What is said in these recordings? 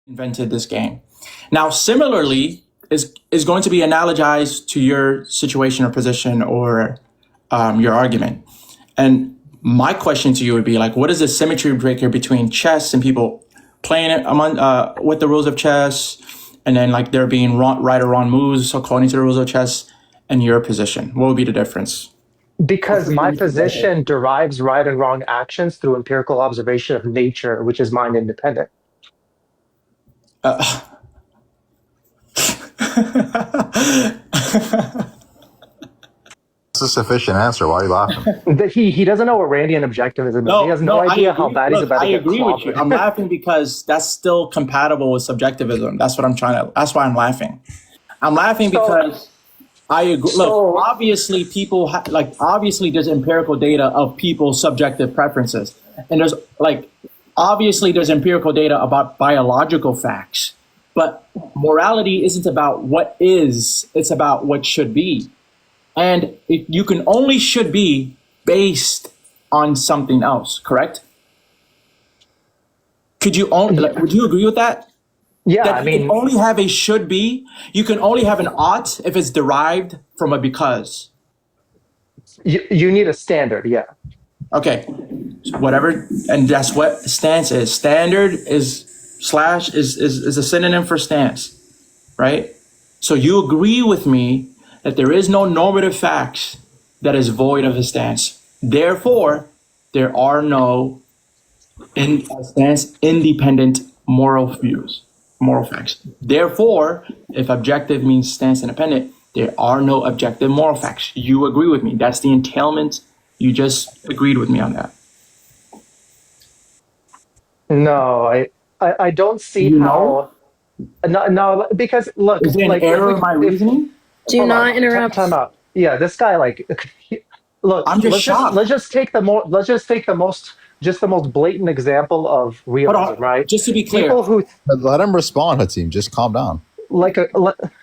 invented this game. Now, similarly, is going to be analogized to your situation or position or your argument. And my question to you would be like, what is the symmetry breaker between chess and people playing it among with the rules of chess, and then like there being right or wrong moves according to the rules of chess, and your position? What would be the difference? Because my position derives right and wrong actions through empirical observation of nature, which is mind independent. That's a sufficient answer. Why are you laughing? He doesn't know what Randian objectivism is. He has no idea how bad he's about to get agree with you. I'm laughing because that's still compatible with subjectivism. That's what I'm trying to. That's why I'm laughing. I'm laughing because I agree. Look, obviously, people obviously there's empirical data of people's subjective preferences, and there's obviously there's empirical data about biological facts. But morality isn't about what is; it's about what should be. And you can only should be based on something else, correct? Could you only, would you agree with that? Yeah, that you can only have a should be. You can only have an ought if it's derived from a because. You need a standard, yeah. Okay, so whatever, and that's what stance is. Standard is is a synonym for stance, right? So you agree with me that there is no normative facts that is void of a stance. Therefore, there are no stance independent moral views, moral facts. Therefore, if objective means stance independent, there are no objective moral facts. You agree with me. That's the entailment. You just agreed with me on that. No, I don't see how. No, because look, is there an error in my reasoning? Do not interrupt. Time out. Yeah, this guy look. I'm just shocked. Let's just take the most blatant example of realism, right? Just to be clear, people who let him respond, Hatim. Just calm down.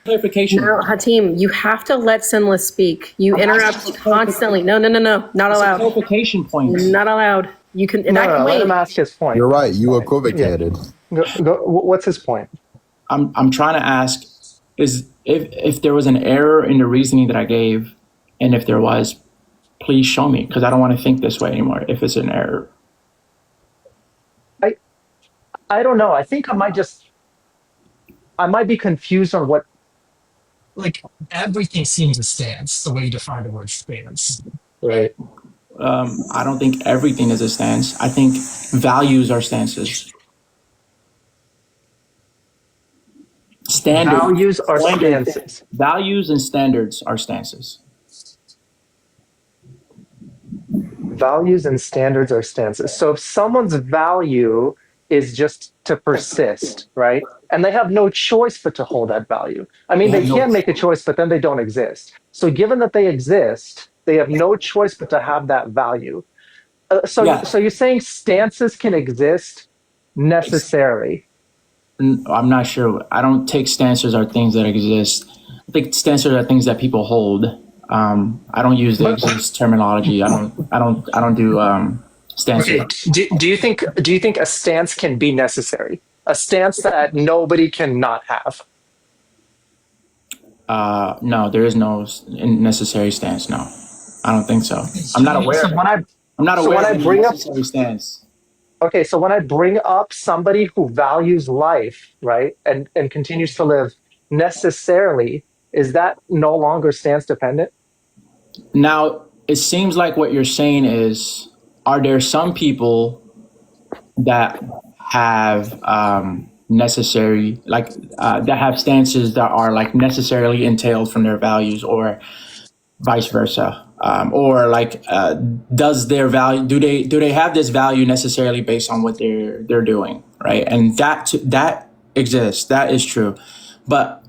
Clarification. No, Hatim, you have to let Synleth speak. You interrupt constantly. No, not allowed. Clarification point. Not allowed. You can. Let him ask his point. You're right. You equivocated. Go, what's his point? I'm trying to ask is if there was an error in the reasoning that I gave, and if there was, please show me, because I don't want to think this way anymore if it's an error. I don't know. I think I might be confused on what. Like, everything seems a stance, the way you define the word stance. Right. I don't think everything is a stance. I think values are stances. Values are stances. Values and standards are stances. Values and standards are stances. So if someone's value is just to persist, right? And they have no choice but to hold that value. I mean, they can make a choice, but then they don't exist. So given that they exist, they have no choice but to have that value. So you're saying stances can exist necessarily? I'm not sure. I don't take stances are things that exist. I think stances are things that people hold. I don't use the exist terminology. I don't do stances. Okay. Do you think a stance can be necessary? A stance that nobody can not have? No, there is no necessary stance. No, I don't think so. I'm not aware. I'm not aware of a necessary stance. Okay, so when I bring up somebody who values life, right, and continues to live necessarily, is that no longer stance dependent? Now, it seems like what you're saying is, are there some people that have necessary, that have stances that are like necessarily entailed from their values, or vice versa? Or does their value, do they have this value necessarily based on what they're doing, right? And that exists, that is true. But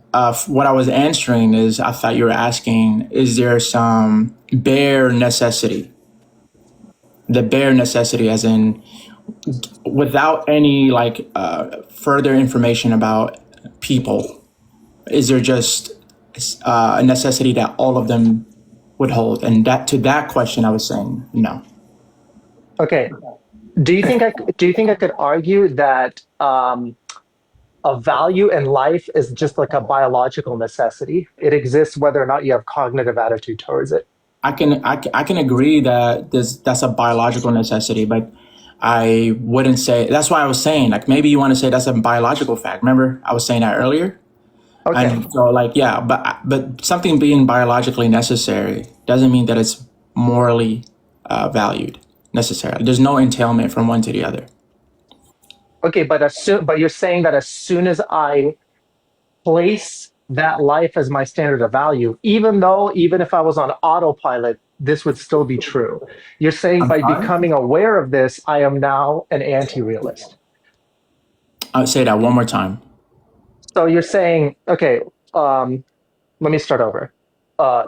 what I was answering is, I thought you were asking, is there some bare necessity? The bare necessity as in without any further information about people, is there just a necessity that all of them would hold? And to that question, I was saying no. Okay. Do you think I could argue that a value in life is just like a biological necessity. It exists whether or not you have cognitive attitude towards it. I can agree that that's a biological necessity, but I wouldn't say that's why I was saying like maybe you want to say that's a biological fact. Remember I was saying that earlier. Okay. And so like yeah, but something being biologically necessary doesn't mean that it's morally valued necessarily. There's no entailment from one to the other. Okay, but you're saying that as soon as I place that life as my standard of value, even if I was on autopilot, this would still be true. You're saying I'm by sorry? becoming aware of this, I am now an anti-realist. I'll say that one more time. So you're saying, okay, let me start over.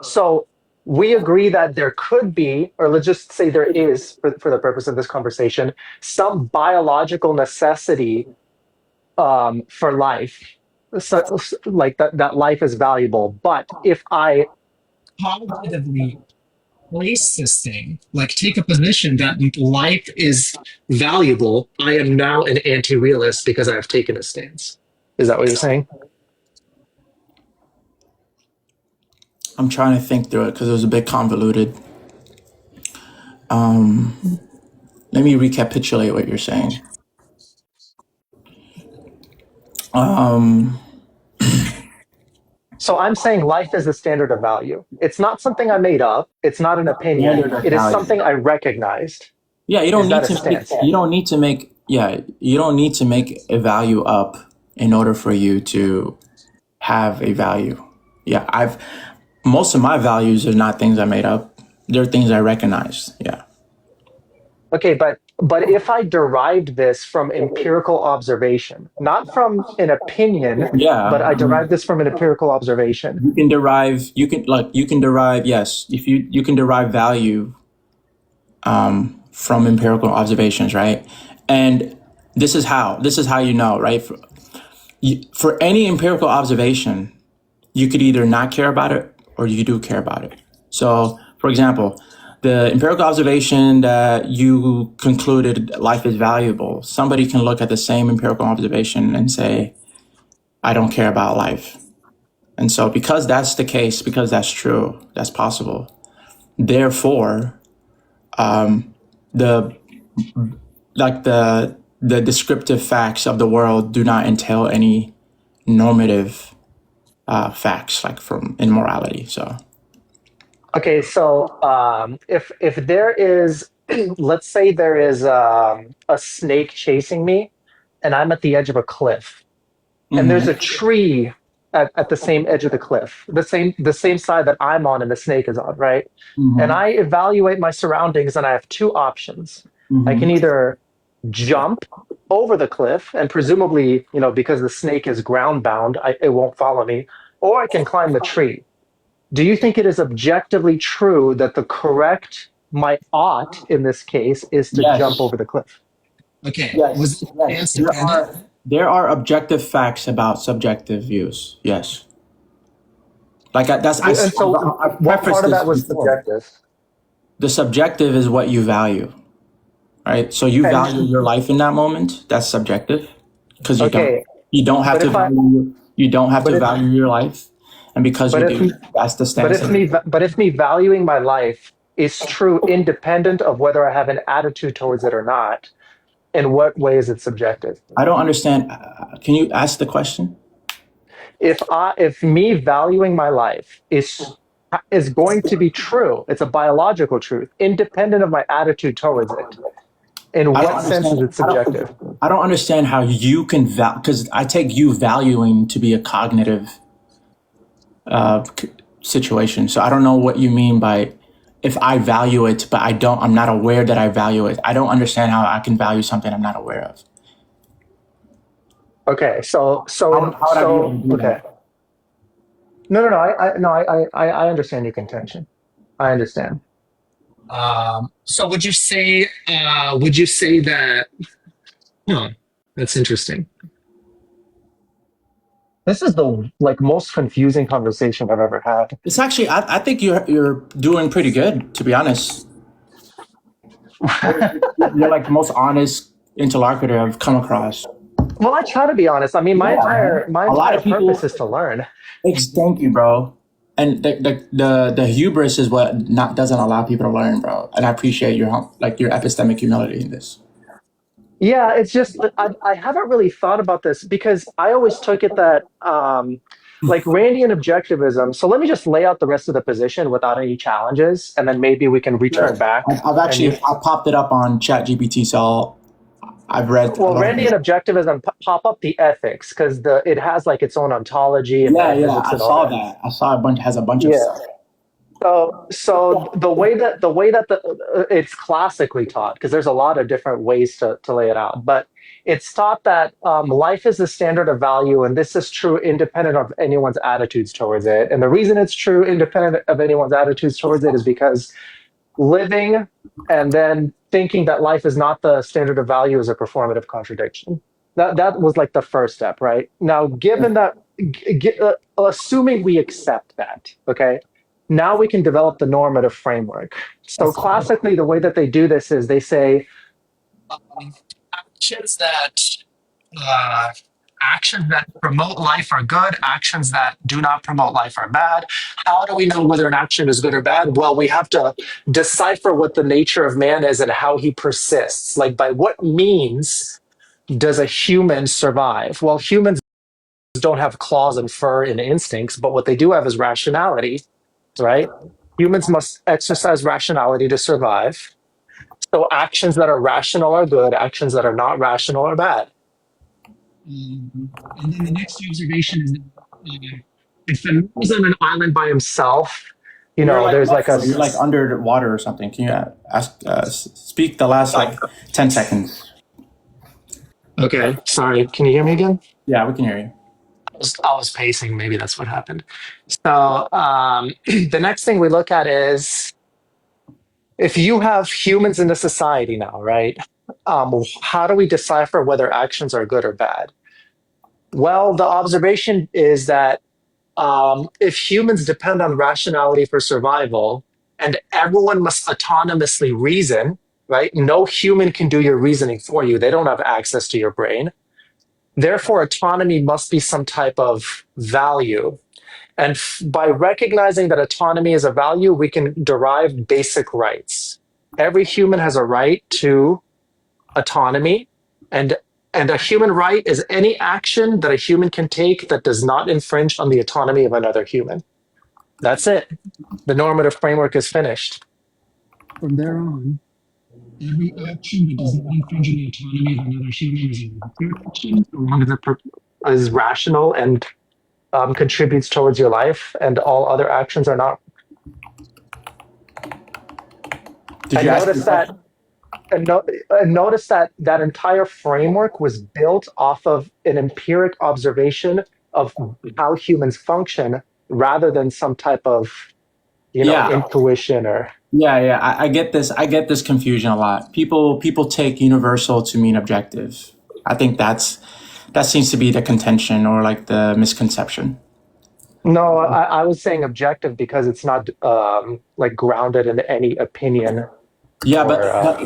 So we agree that there could be, or let's just say there is, for the purpose of this conversation, some biological necessity for life, so, like that life is valuable. But if I Cognitively place this thing, like take a position that life is valuable, I am now an anti-realist because I have taken a stance. Is that what you're saying? I'm trying to think through it because it was a bit convoluted. Let me recapitulate what you're saying. So I'm saying life is the standard of value. It's not something I made up. It's not an opinion. Standard of It is value. something I recognized. Yeah, you don't Is need that a to. stance? You don't need to make. Yeah, you don't need to make a value up in order for you to have a value. Yeah, most of my values are not things I made up. They're things I recognize. Yeah. Okay, but if I derived this from empirical observation, not from an opinion, but Yeah. I derived this from an empirical observation. You can derive. You can derive. Yes, if you can derive value from empirical observations, right? And this is how you know, right? For any empirical observation, you could either not care about it or you do care about it. So, for example, the empirical observation that you concluded life is valuable, somebody can look at the same empirical observation and say, I don't care about life. And so because that's the case, because that's true, that's possible, therefore, the the descriptive facts of the world do not entail any normative facts like from in morality. So Okay, so if there is, let's say there is a snake chasing me, and I'm at the edge of a cliff, and there's a tree at the same edge of the cliff, the same side that I'm on and the snake is on, right? And I evaluate my surroundings, and I have two options. I can either jump over the cliff, and presumably, because the snake is ground bound, it won't follow me, or I can climb the tree. Do you think it is objectively true that my ought in this case is to Yes. jump over the cliff? Okay. yes, Was yes. stance dependent? There are objective facts about subjective views. Yes. Like that's I, And so, I what prefaced part of this that was before. subjective? The subjective is what you value, right? So you value your life in that moment. That's subjective because you don't have But to if I- value you don't have but to if- value your life, and because you but do, that's the stance. But if me valuing my life is true independent of whether I have an attitude towards it or not, in what way is it subjective? I don't understand. Can you ask the question? If me valuing my life is going to be true, it's a biological truth, independent of my attitude towards it. In what sense is it subjective? I don't understand how you can because I take you valuing to be a cognitive situation. So I don't know what you mean by if I value it, but I'm not aware that I value it. I don't understand how I can value something I'm not aware of. Okay, so okay. That? No. I understand your contention. I understand. So would you say that? Huh, that's interesting. This is the most confusing conversation I've ever had. It's actually, I think you're doing pretty good, to be honest. You're like the most honest interlocutor I've come across Well, I try to be honest. I mean, my Yeah, entire man. my A lot entire of people. purpose is to learn. Thank you, bro. And the hubris is what not doesn't allow people to learn, bro. And I appreciate your epistemic humility in this. Yeah, it's just I haven't really thought about this because I always took it that like Randian objectivism. So let me just lay out the rest of the position without any challenges, and then maybe we can return Sure. back. I've And you, actually I popped it up on ChatGPT, so I've read a well, lot of Randian it. objectivism pop up the ethics because the it has like its own ontology and Yeah, yeah, metaphysics I and all saw that. that. I saw a bunch has a bunch of Yeah. stuff. So the way that it's classically taught, because there's a lot of different ways to lay it out, but it's taught that life is the standard of value, and this is true independent of anyone's attitudes towards it. And the reason it's true independent of anyone's attitudes towards it is because living and then thinking that life is not the standard of value is a performative contradiction. That was like the first step, right? Now, given that, assuming we accept that, okay, now we can develop the normative framework. So classically, the way that they do this is they say, Um, actions that uh, actions that promote life are good. Actions that do not promote life are bad. How do we know whether an action is good or bad? Well, we have to decipher what the nature of man is and how he persists. Like, by what means does a human survive? Well, humans don't have claws and fur and instincts, but what they do have is rationality, right? Humans must exercise rationality to survive. So actions that are rational are good, actions that are not rational are bad. And then the next observation is that if a man is on an island by himself, You're like there's like a, muffled. You're like underwater or something. Can you speak the last like 10 seconds? okay, sorry, can you hear me again? Yeah, we can hear you. I was pacing. Maybe that's what happened. So the next thing we look at is if you have humans in a society now, right? How do we decipher whether actions are good or bad? Well, the observation is that if humans depend on rationality for survival and everyone must autonomously reason, right? No human can do your reasoning for you. They don't have access to your brain. Therefore, autonomy must be some type of value. And by recognizing that autonomy is a value, we can derive basic rights. Every human has a right to autonomy, and a human right is any action that a human can take that does not infringe on the autonomy of another human. That's it. The normative framework is finished. From there on, every action that does not infringe on the autonomy of another human is a good action, so long as it is rational and contributes towards your life, and all other actions are not. Did you And ask me notice a that, question? and notice that that entire framework was built off of an empiric observation of how humans function, rather than some type of, Yeah, intuition or. yeah. I get this. I get this confusion a lot. People take universal to mean objective. I think that seems to be the contention or like the misconception. No, I was saying objective because it's not like grounded in any opinion Yeah, but or.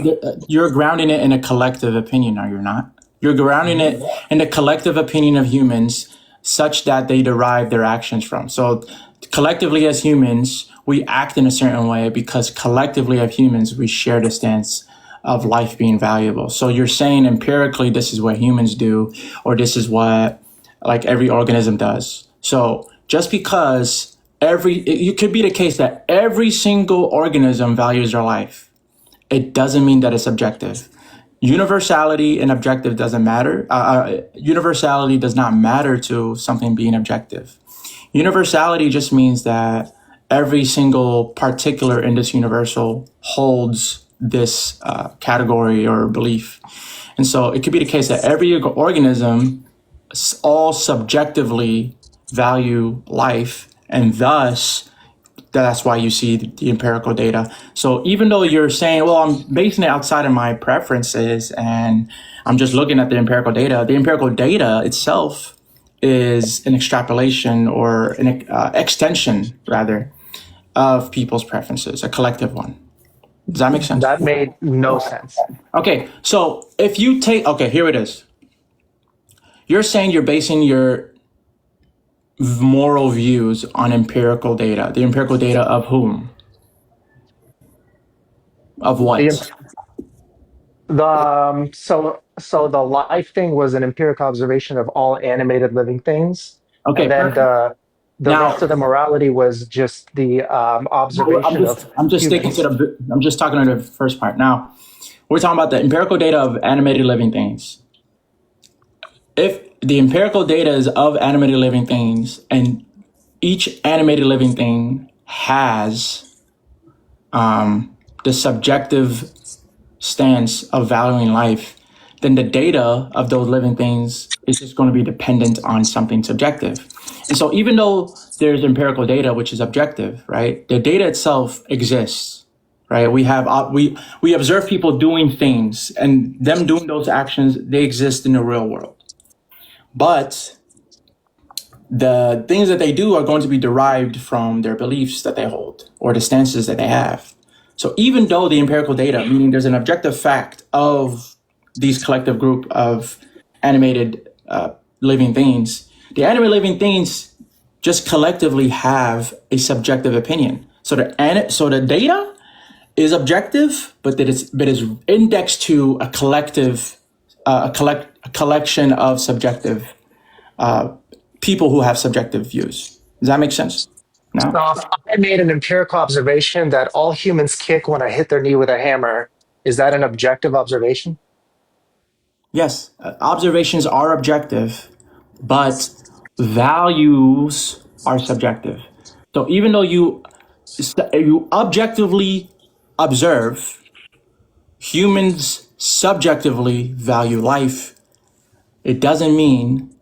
you're grounding it in a collective opinion, are you not? You're grounding it in a collective opinion of humans such that they derive their actions from. So collectively as humans, we act in a certain way because collectively as humans, we share the stance of life being valuable. So you're saying empirically, this is what humans do, or this is what like every organism does. So just because it could be the case that every single organism values their life, it doesn't mean that it's objective. Universality and objective doesn't matter. Universality does not matter to something being objective. Universality just means that every single particular in this universal holds this category or belief. And so it could be the case that every organism all subjectively value life, and thus that's why you see the empirical data. So even though you're saying, well, I'm basing it outside of my preferences and I'm just looking at the empirical data itself is an extrapolation or an extension, rather, of people's preferences, a collective one. Does that make sense? That made no sense. Okay, so if you take, okay, here it is. You're saying you're basing your moral views on empirical data. The empirical data of whom? Of The what? so the life thing was an empirical observation of all animated living things, and Okay, then perfect. the rest of Now, the morality was just the observation of I'm just sticking to humans. I'm just talking to the first part. Now, we're talking about the empirical data of animated living things. If the empirical data is of animated living things, and each animated living thing has the subjective stance of valuing life, then the data of those living things is just going to be dependent on something subjective. And so, even though there's empirical data which is objective, right? The data itself exists, right? We observe people doing things, and them doing those actions, they exist in the real world. But the things that they do are going to be derived from their beliefs that they hold or the stances that they have. So even though the empirical data, meaning there's an objective fact of these collective group of animated living things, the animated living things just collectively have a subjective opinion. So the data is objective, but that is indexed to a collective a collection of subjective people who have subjective views. Does that make sense? No? So if I made an empirical observation that all humans kick when I hit their knee with a hammer, is that an objective observation? Yes, observations are objective, but values are subjective. So even though you objectively observe, humans subjectively value life, it doesn't mean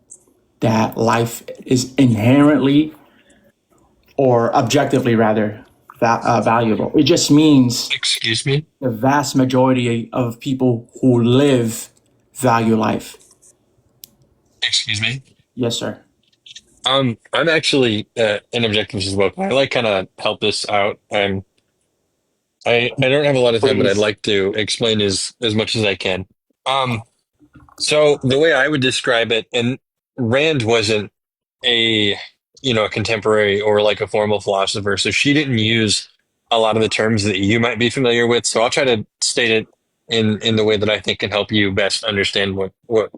that life is inherently or objectively rather valuable. It just means Excuse me. the vast majority of people who live value life. Excuse me. Yes, sir. I'm actually an objectivist as well. Can I like kind of help this out? I don't have a lot of time, but I'd Please. like to explain as much as I can. Um, so the way I would describe it, and Rand wasn't a a contemporary or like a formal philosopher, so she didn't use a lot of the terms that you might be familiar with. So I'll try to state it in the way that I think can help you best understand what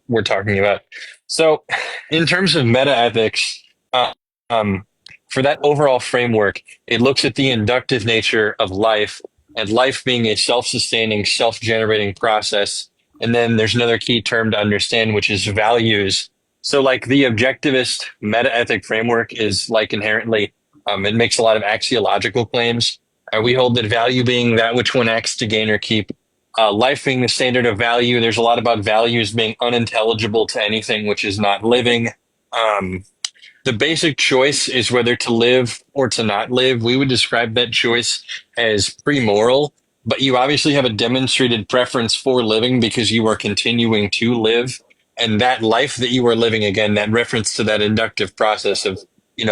we're talking about. So, in terms of meta ethics, uh, um, for that overall framework, it looks at the inductive nature of life and life being a self-sustaining, self-generating process. And then there's another key term to understand, which is values. So like the objectivist meta ethic framework is like inherently, it makes a lot of axiological claims. We hold that value being that which one acts to gain or keep, life being the standard of value. There's a lot about values being unintelligible to anything which is not living. Um, the basic choice is whether to live or to not live. We would describe that choice as pre-moral, but you obviously have a demonstrated preference for living because you are continuing to live. And that life that you are living, again, that reference to that inductive process of,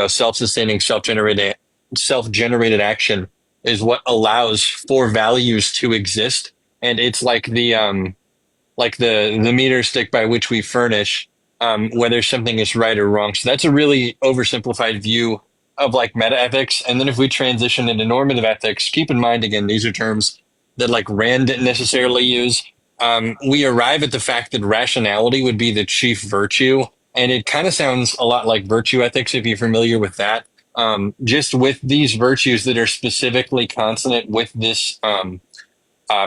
self-sustaining, self-generated action is what allows for values to exist. And it's like the meter stick by which we furnish whether something is right or wrong. So that's a really oversimplified view of like meta ethics. And then if we transition into normative ethics, keep in mind again, these are terms that like Rand didn't necessarily use. We arrive at the fact that rationality would be the chief virtue, and it kind of sounds a lot like virtue ethics if you're familiar with that. Just with these virtues that are specifically consonant with this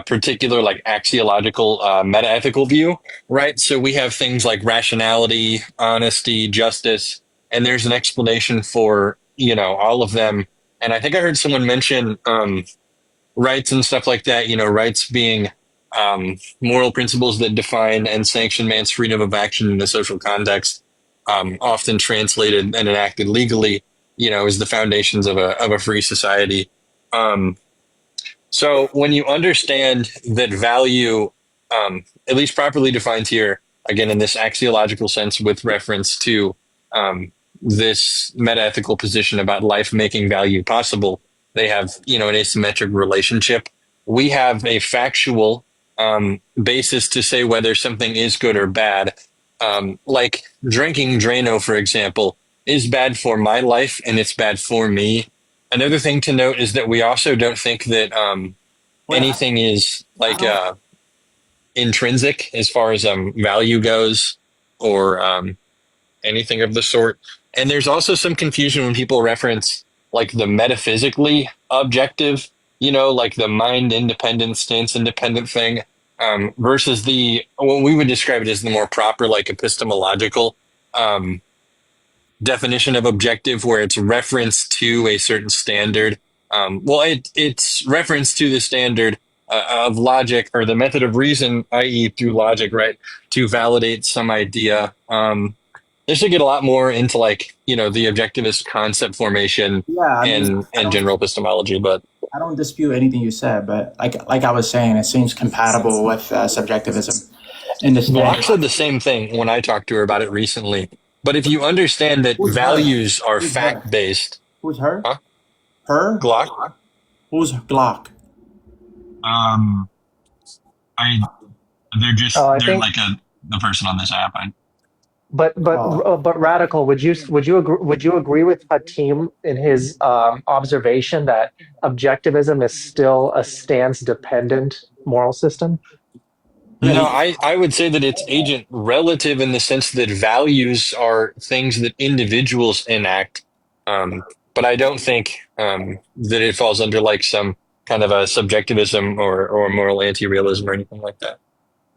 particular like axiological meta-ethical view, right? So we have things like rationality, honesty, justice, and there's an explanation for, all of them. And I think I heard someone mention rights and stuff like that, rights being moral principles that define and sanction man's freedom of action in the social context, often translated and enacted legally, is the foundations of a free society. So when you understand that value, at least properly defined here, again, in this axiological sense with reference to this meta-ethical position about life making value possible, they have, an asymmetric relationship. We have a factual basis to say whether something is good or bad. Like drinking Drano, for example, is bad for my life and it's bad for me. Another thing to note is that we also don't think that Wait, anything is I like don't. intrinsic as far as value goes, or anything of the sort. And there's also some confusion when people reference like the metaphysically objective, like the mind independent, stance independent thing, versus the what we would describe it as the more proper, like epistemological um, definition of objective, where it's reference to a certain standard. It's reference to the standard of logic or the method of reason, i.e., through logic, right, to validate some idea. This should get a lot more into like the objectivist concept formation Yeah, I mean, and general epistemology, but I don't dispute anything you said, but like I was saying, it seems compatible with subjectivism in the Glock sense. said the same thing when I talked to her about it recently. But if you understand that Who's her? values are Who's her? fact based, Who's her? huh? Her? Glock. Who's Glock? Um, I I they're think, like the person on this app. Oh, but radical. Would you agree with Hatim in his observation that objectivism is still a stance dependent moral system? No, yeah. I would say that it's agent relative in the sense that values are things that individuals enact. But I don't think that it falls under like some kind of a subjectivism or moral anti-realism or anything like that.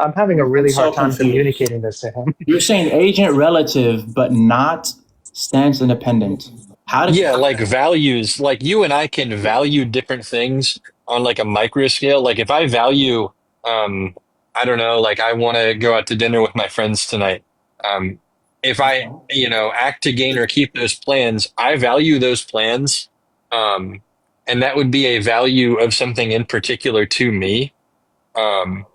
I'm having a I'm really so hard time confused. communicating this to him. You're saying agent relative, but not stance independent. How did? Yeah, like values, like you and I can value different things on like a micro scale. Like if I value, um, I don't know, like I want to go out to dinner with my friends tonight. Um, if I, act to gain or keep those plans, I value those plans. Um, and that would be a value of something in particular to me. Um,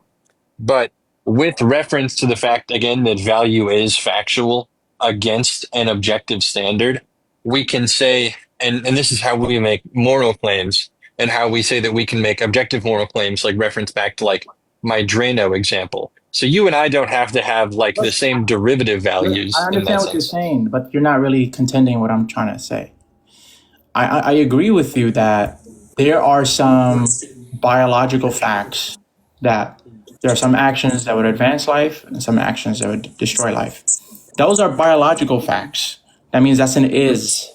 but with reference to the fact, again, that value is factual against an objective standard, we can say, and this is how we make moral claims and how we say that we can make objective moral claims, like reference back to like my Drano example. So you and I don't have to have like the same derivative I values in that understand what you're sense. saying, but you're not really contending what I'm trying to say. I agree with you that there are some biological facts that there are some actions that would advance life and some actions that would destroy life. Those are biological facts. That means that's an is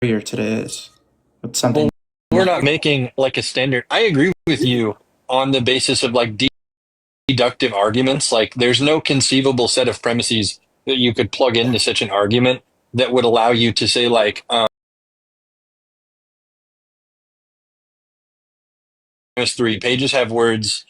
superior to the is. It's something. Well, we're not making like a standard. I agree with you on the basis of like deductive arguments. Like there's no conceivable set of premises that you could plug into such an argument that would allow you to say like, 3 pages have words.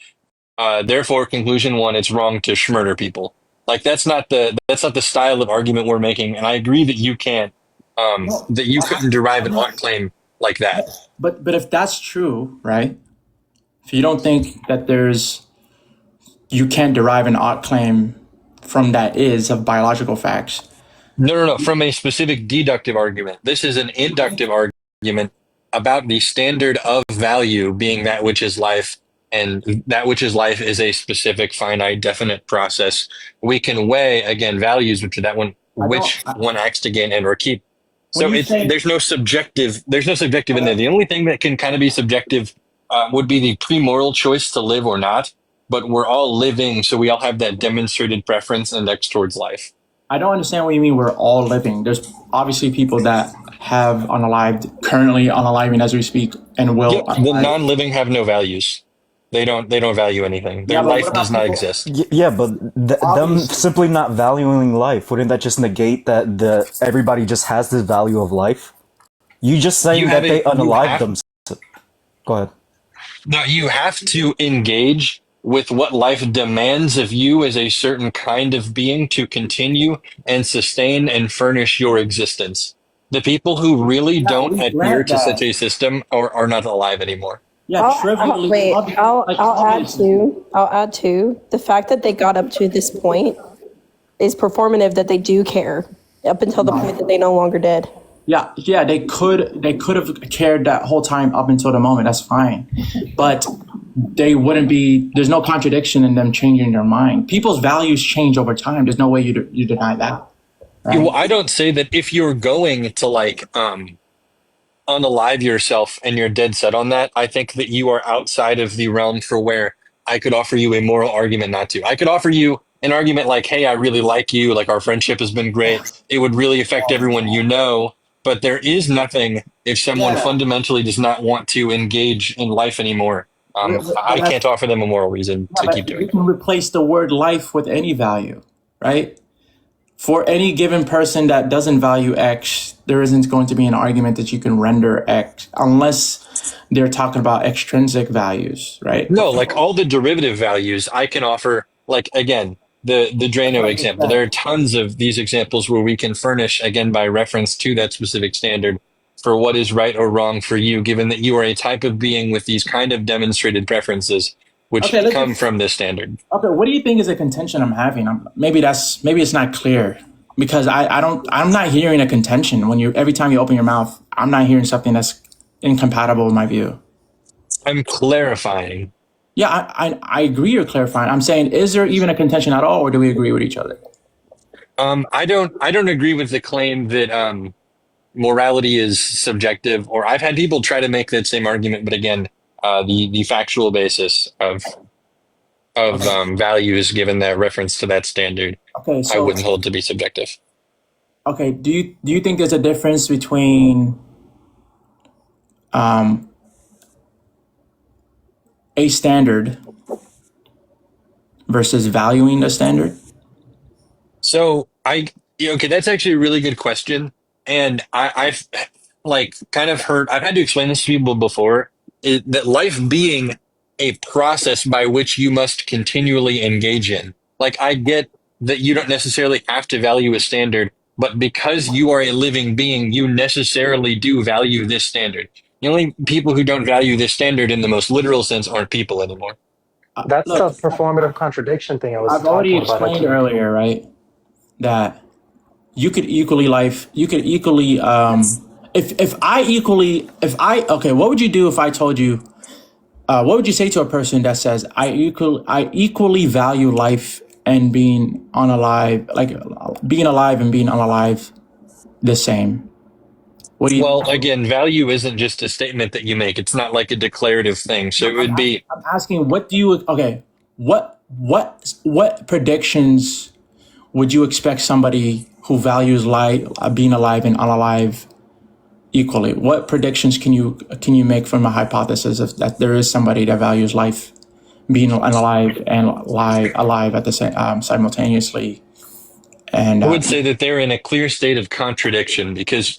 Therefore, conclusion one, it's wrong to schmurder people. Like that's not the style of argument we're making. And I agree that you can't, No, that you couldn't derive an ought claim like that. but if that's true, right? If you don't think that you can't derive an ought claim from that is of biological facts. No, no, no. From a specific deductive argument. This is an inductive argument about the standard of value being that which is life, and that which is life is a specific, finite, definite process. We can weigh again values, which are that one I don't. which one acts to gain and or keep. When So you it's say there's no subjective in there. The only thing that can kind of be subjective would be the premoral choice to live or not. But we're all living, so we all have that demonstrated preference index towards life. I don't understand what you mean we're all living. There's obviously people that have unalived, currently unaliving as we speak, and will Yep, the unalive. non-living have no values. They don't value anything. Yeah, Their but what life about does not people? exist. Yeah, but them Obviously, simply not valuing life, wouldn't that just negate that everybody just has this value of life? You just You saying have that they a you unalive have them. Go ahead. no, you have to engage with what life demands of you as a certain kind of being to continue and sustain and furnish your existence. The people who really yeah, don't we adhere grant to such that. a system are not alive anymore. Yeah, trivially, Wait, like I'll add obviously. to the fact that they got up to this point is performative that they do care up until the point that they no longer did. Yeah, they could have cared that whole time up until the moment. That's fine, but they wouldn't be. There's no contradiction in them changing their mind. People's values change over time. There's no way you deny that, right? Well, I don't say that if you're going to unalive yourself and you're dead set on that, I think that you are outside of the realm for where I could offer you a moral argument not to. I could offer you an argument like, hey, I really like you, like our friendship has been great. It would really affect everyone you know, but there is nothing if someone Yeah. fundamentally does not want to engage in life anymore. I can't offer them a moral reason to keep doing You it. can replace the word life with any value, right? For any given person that doesn't value X, there isn't going to be an argument that you can render X unless they're talking about extrinsic values, right? No, like all the derivative values I can offer, like again, the Drano example. There are tons of these examples where we can furnish, again, by reference to that specific standard for what is right or wrong for you, given that you are a type of being with these kind of demonstrated preferences, which Okay, come from this standard. okay. What do you think is a contention I'm having? Maybe it's not clear because I'm not hearing a contention when every time you open your mouth, I'm not hearing something that's incompatible with my view. I'm clarifying. Yeah, I agree you're clarifying. I'm saying, is there even a contention at all, or do we agree with each other? I don't agree with the claim that morality is subjective, or I've had people try to make that same argument, but again, the factual basis of values given that reference to that standard, Okay, I so wouldn't hold to be subjective. okay, do you think there's a difference between a standard versus valuing a standard? So okay, that's actually a really good question. And I've like kind of heard, I've had to explain this to people before, that life being a process by which you must continually engage in. Like I get that you don't necessarily have to value a standard, but because you are a living being, you necessarily do value this standard. The only people who don't value this standard in the most literal sense aren't people anymore. That's Look, the performative contradiction thing I was I've already talking about, explained Hatim. earlier, right, that you could equally if I okay, what would you do if I told you what would you say to a person that says I equally value life and being unalive, like being alive and being unalive the same? What do you Well, again, value isn't just a statement that you make. It's not like a declarative thing. So it would be, I'm asking, what do you okay, what predictions would you expect somebody who values life, being alive and unalive equally? What predictions can you make from a hypothesis of that there is somebody that values life, being alive and alive at the same simultaneously? And I would say that they're in a clear state of contradiction because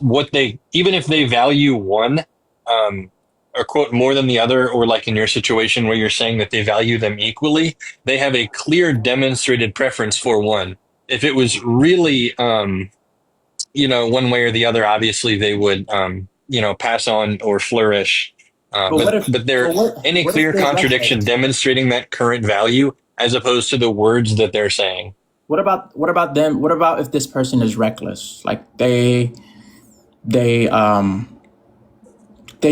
even if they value one, or quote more than the other, or like in your situation where you're saying that they value them equally, they have a clear demonstrated preference for one. If it was really, one way or the other, obviously they would, pass on or flourish. But they're in a what if clear they're contradiction reckless? demonstrating that current value as opposed to the words that they're saying. What about them? What about if this person is reckless? Like they they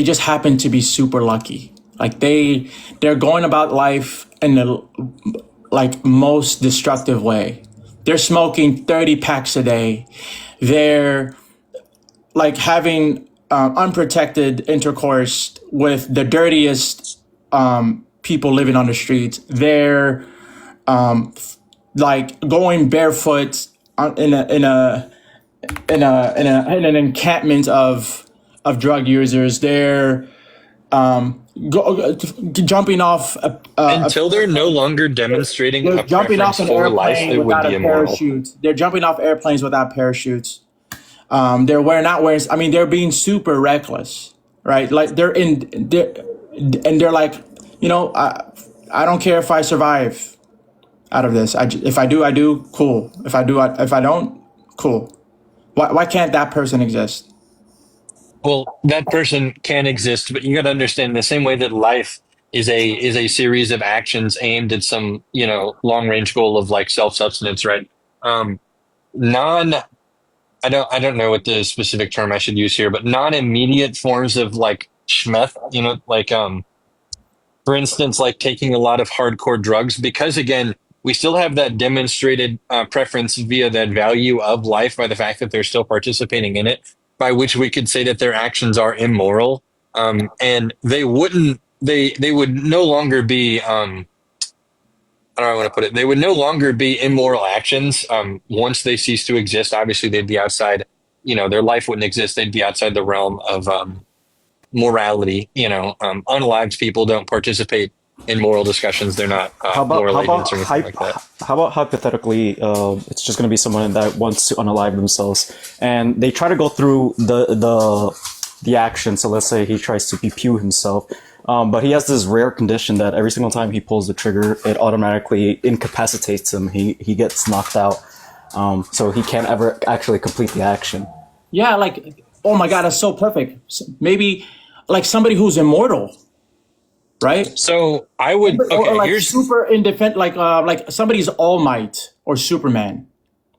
just happen to be super lucky. Like they're going about life in the like most destructive way. They're smoking 30 packs a day. They're like having unprotected intercourse with the dirtiest people living on the streets. They're like going barefoot in an encampment of drug users. They're jumping off Until they're no longer demonstrating they're a jumping off preference an for life, airplane it would without be a immoral. parachute. They're jumping off airplanes without parachutes. Not wearing. I mean, they're being super reckless, right? Like they're like, I don't care if I survive out of this. If I do, I do. Cool. If I don't, cool. Why can't that person exist? Well, that person can exist, but you got to understand the same way that life is a series of actions aimed at some, long range goal of like self sustenance, right? Um, non I don't know what the specific term I should use here, but non immediate forms of like schmeth, like For instance, like taking a lot of hardcore drugs, because again, we still have that demonstrated preference via that value of life by the fact that they're still participating in it, by which we could say that their actions are immoral. And they would no longer be, I don't know how I want to put it. They would no longer be immoral actions once they cease to exist. Obviously, they'd be outside, their life wouldn't exist. They'd be outside the realm of morality. Unalived people don't participate in moral discussions. They're not moral agents or anything like that. How about hypothetically, it's just going to be someone that wants to unalive themselves, and they try to go through the action. So let's say he tries to pew himself, but he has this rare condition that every single time he pulls the trigger, it automatically incapacitates him. He gets knocked out, so he can't ever actually complete the action. Yeah, like, oh my God, that's so perfect. Maybe like somebody who's immortal, right? So I would, okay, or like here's super independent, like somebody's All Might or Superman.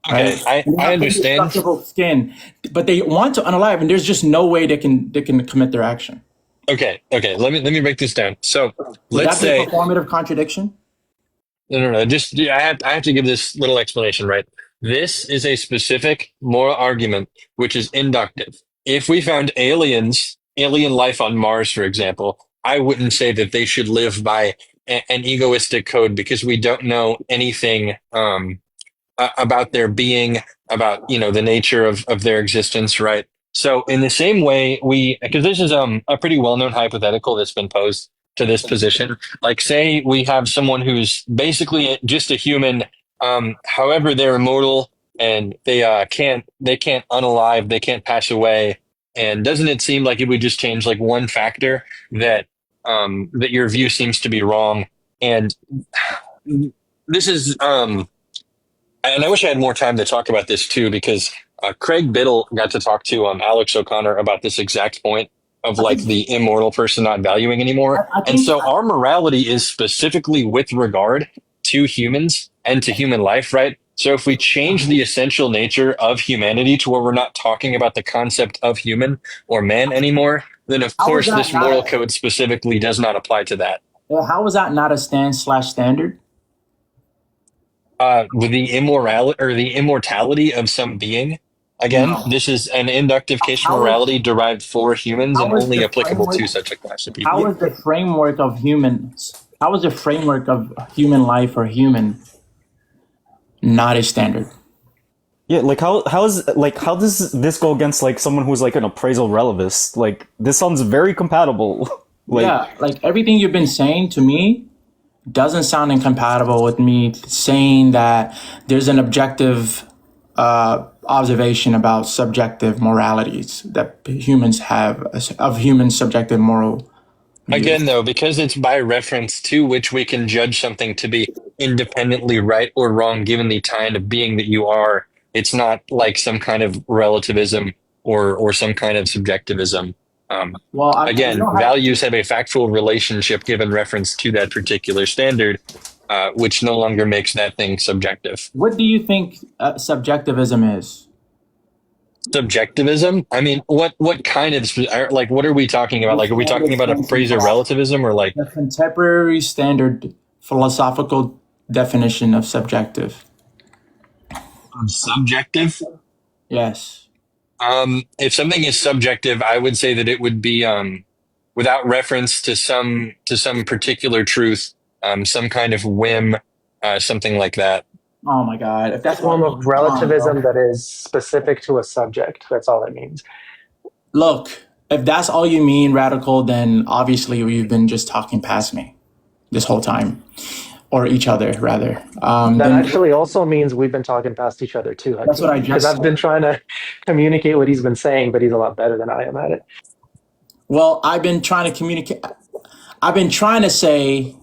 okay. Right? I understand. Indestructible skin, but they want to unalive, and there's just no way they can commit their action. Okay. Let me break this down. So Would let's that be say a performative contradiction? no. Just I have to give this little explanation, right? This is a specific moral argument which is inductive. If we found alien life on Mars, for example, I wouldn't say that they should live by an egoistic code because we don't know anything about their being, about the nature of their existence, right? So in the same way, because this is a pretty well-known hypothetical that's been posed to this position. Like, say we have someone who's basically just a human, however they're immortal and they can't unalive, they can't pass away. And doesn't it seem like it would just change like one factor that that your view seems to be wrong? And this is and I wish I had more time to talk about this too, because Craig Biddle got to talk to Alex O'Connor about this exact point of like the immortal person not valuing anymore. And so our morality is specifically with regard to humans and to human life, right? So if we change the essential nature of humanity to where we're not talking about the concept of human or man anymore, then of course this moral code specifically does not apply to that. How is that not a standard? With the immorality or the immortality of some being. Again, this is an inductive case of morality derived for humans and only applicable to such a class of people. How is the framework of humans? How is the framework of human life or human not a standard? Yeah, like how does this go against like someone who's like an appraisal relativist? Like this sounds very compatible. Like everything you've been saying to me doesn't sound incompatible with me saying that there's an objective observation about subjective moralities that humans have of human subjective moral. Again, though, because it's by reference to which we can judge something to be independently right or wrong given the kind of being that you are, it's not like some kind of relativism or some kind of subjectivism. Again, values have a factual relationship given reference to that particular standard, which no longer makes that thing subjective. What do you think subjectivism is? Subjectivism? I mean, what kind of, like, what are we talking about? Like, are we talking about appraisal relativism or like the contemporary standard philosophical definition of subjective? Subjective? Yes. If something is subjective, I would say that it would be without reference to some particular truth, some kind of whim, something like that. Oh my God! If that's a form of relativism that is specific to a subject, that's all it means. Look, if that's all you mean, radical, then obviously you've been just talking past me this whole time, or each other rather. That actually also means we've been talking past each other too. That's what I just said. Because I've been trying to communicate what he's been saying, but he's a lot better than I am at it. Well, I've been trying to communicate. I've been trying to say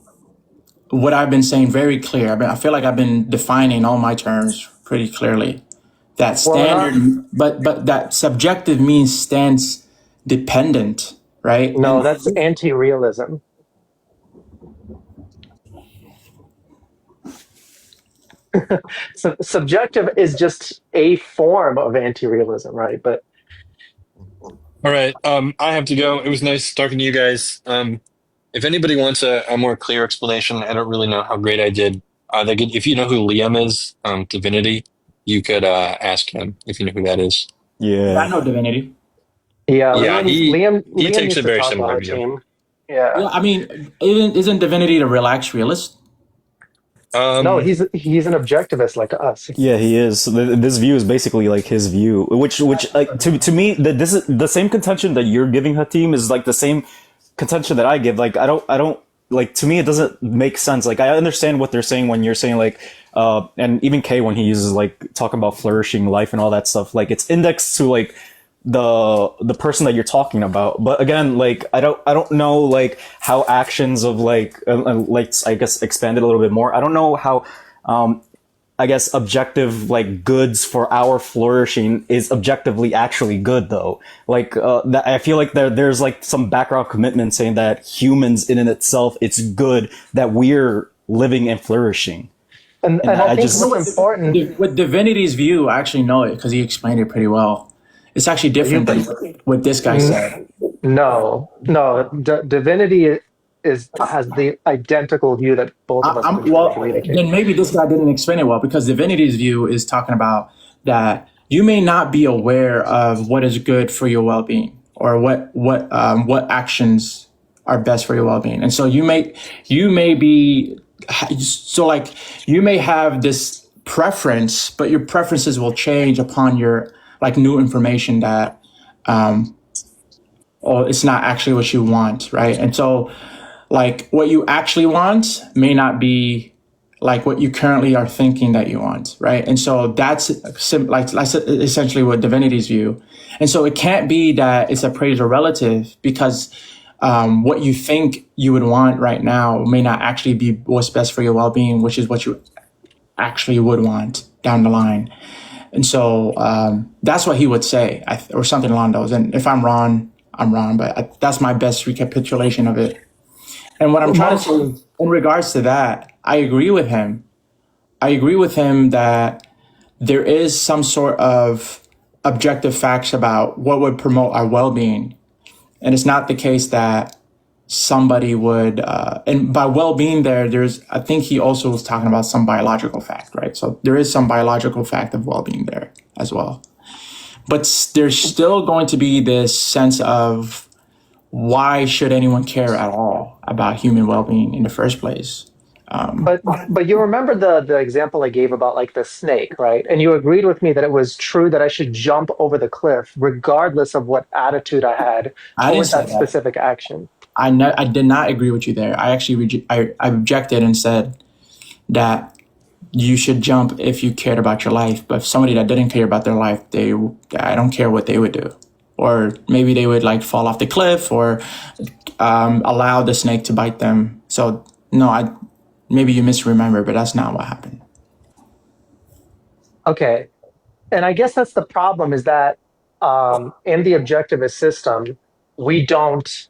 what I've been saying very clear. I feel like I've been defining all my terms pretty clearly. That standard, but that subjective means stance dependent, right? No, that's anti-realism. So subjective is just a form of anti-realism, right? But all right, I have to go. It was nice talking to you guys. if anybody wants a more clear explanation, I don't really know how great I did. If you know who Liam is, Divinity, you could ask him if you know who that is. Yeah, I Yeah. know Divinity. Yeah, Yeah, he Liam takes a used to very talk to similar our view. team. Yeah. Yeah, I mean, isn't Divinity the relaxed realist? No, Um, he's an objectivist like us. Yeah, he is. This view is basically like his view, which to me, this is the same contention that you're giving Hatim is like the same contention that I give. Like I don't like, to me it doesn't make sense. Like I understand what they're saying when you're saying like, and even Kay when he uses like talking about flourishing life and all that stuff. Like it's indexed to like the person that you're talking about. But again, like I don't know like how actions of like I guess expand it a little bit more. I don't know how I guess objective like goods for our flourishing is objectively actually good though. Like I feel like there's like some background commitment saying that humans in and itself it's good that we're living and flourishing. And And I I think just what's important, With Divinity's view, I actually know it because he explained it pretty well. It's actually different than what this guy said. no, divinity has the identical view that both of us have been trying to communicate. Then maybe this guy didn't explain it well because Divinity's view is talking about that you may not be aware of what is good for your well-being or what actions are best for your well-being, and so you may be so like you may have this preference, but your preferences will change upon your like new information that or it's not actually what you want, right? And so like what you actually want may not be like what you currently are thinking that you want, right? And so that's like essentially what Divinity's view. And so it can't be that it's a praise or relative because what you think you would want right now may not actually be what's best for your well-being, which is what you actually would want down the line. And so that's what he would say, or something along those. And if I'm wrong, I'm wrong, but that's my best recapitulation of it. And what I'm trying to say is, in regards to that, I agree with him. I agree with him that there is some sort of objective facts about what would promote our well-being. And it's not the case that somebody would, and by well-being I think he also was talking about some biological fact, right? So there is some biological fact of well-being there as well. But there's still going to be this sense of, why should anyone care at all about human well-being in the first place? But you remember the example I gave about like the snake, right? And you agreed with me that it was true that I should jump over the cliff regardless of what attitude I had I didn't towards say that that. specific action. I did not agree with you there. I actually I objected and said that you should jump if you cared about your life. But if somebody that didn't care about their life, I don't care what they would do. Or maybe they would like fall off the cliff or allow the snake to bite them. So no, maybe you misremember, but that's not what happened. Okay. And I guess that's the problem is that in the objectivist system, we don't,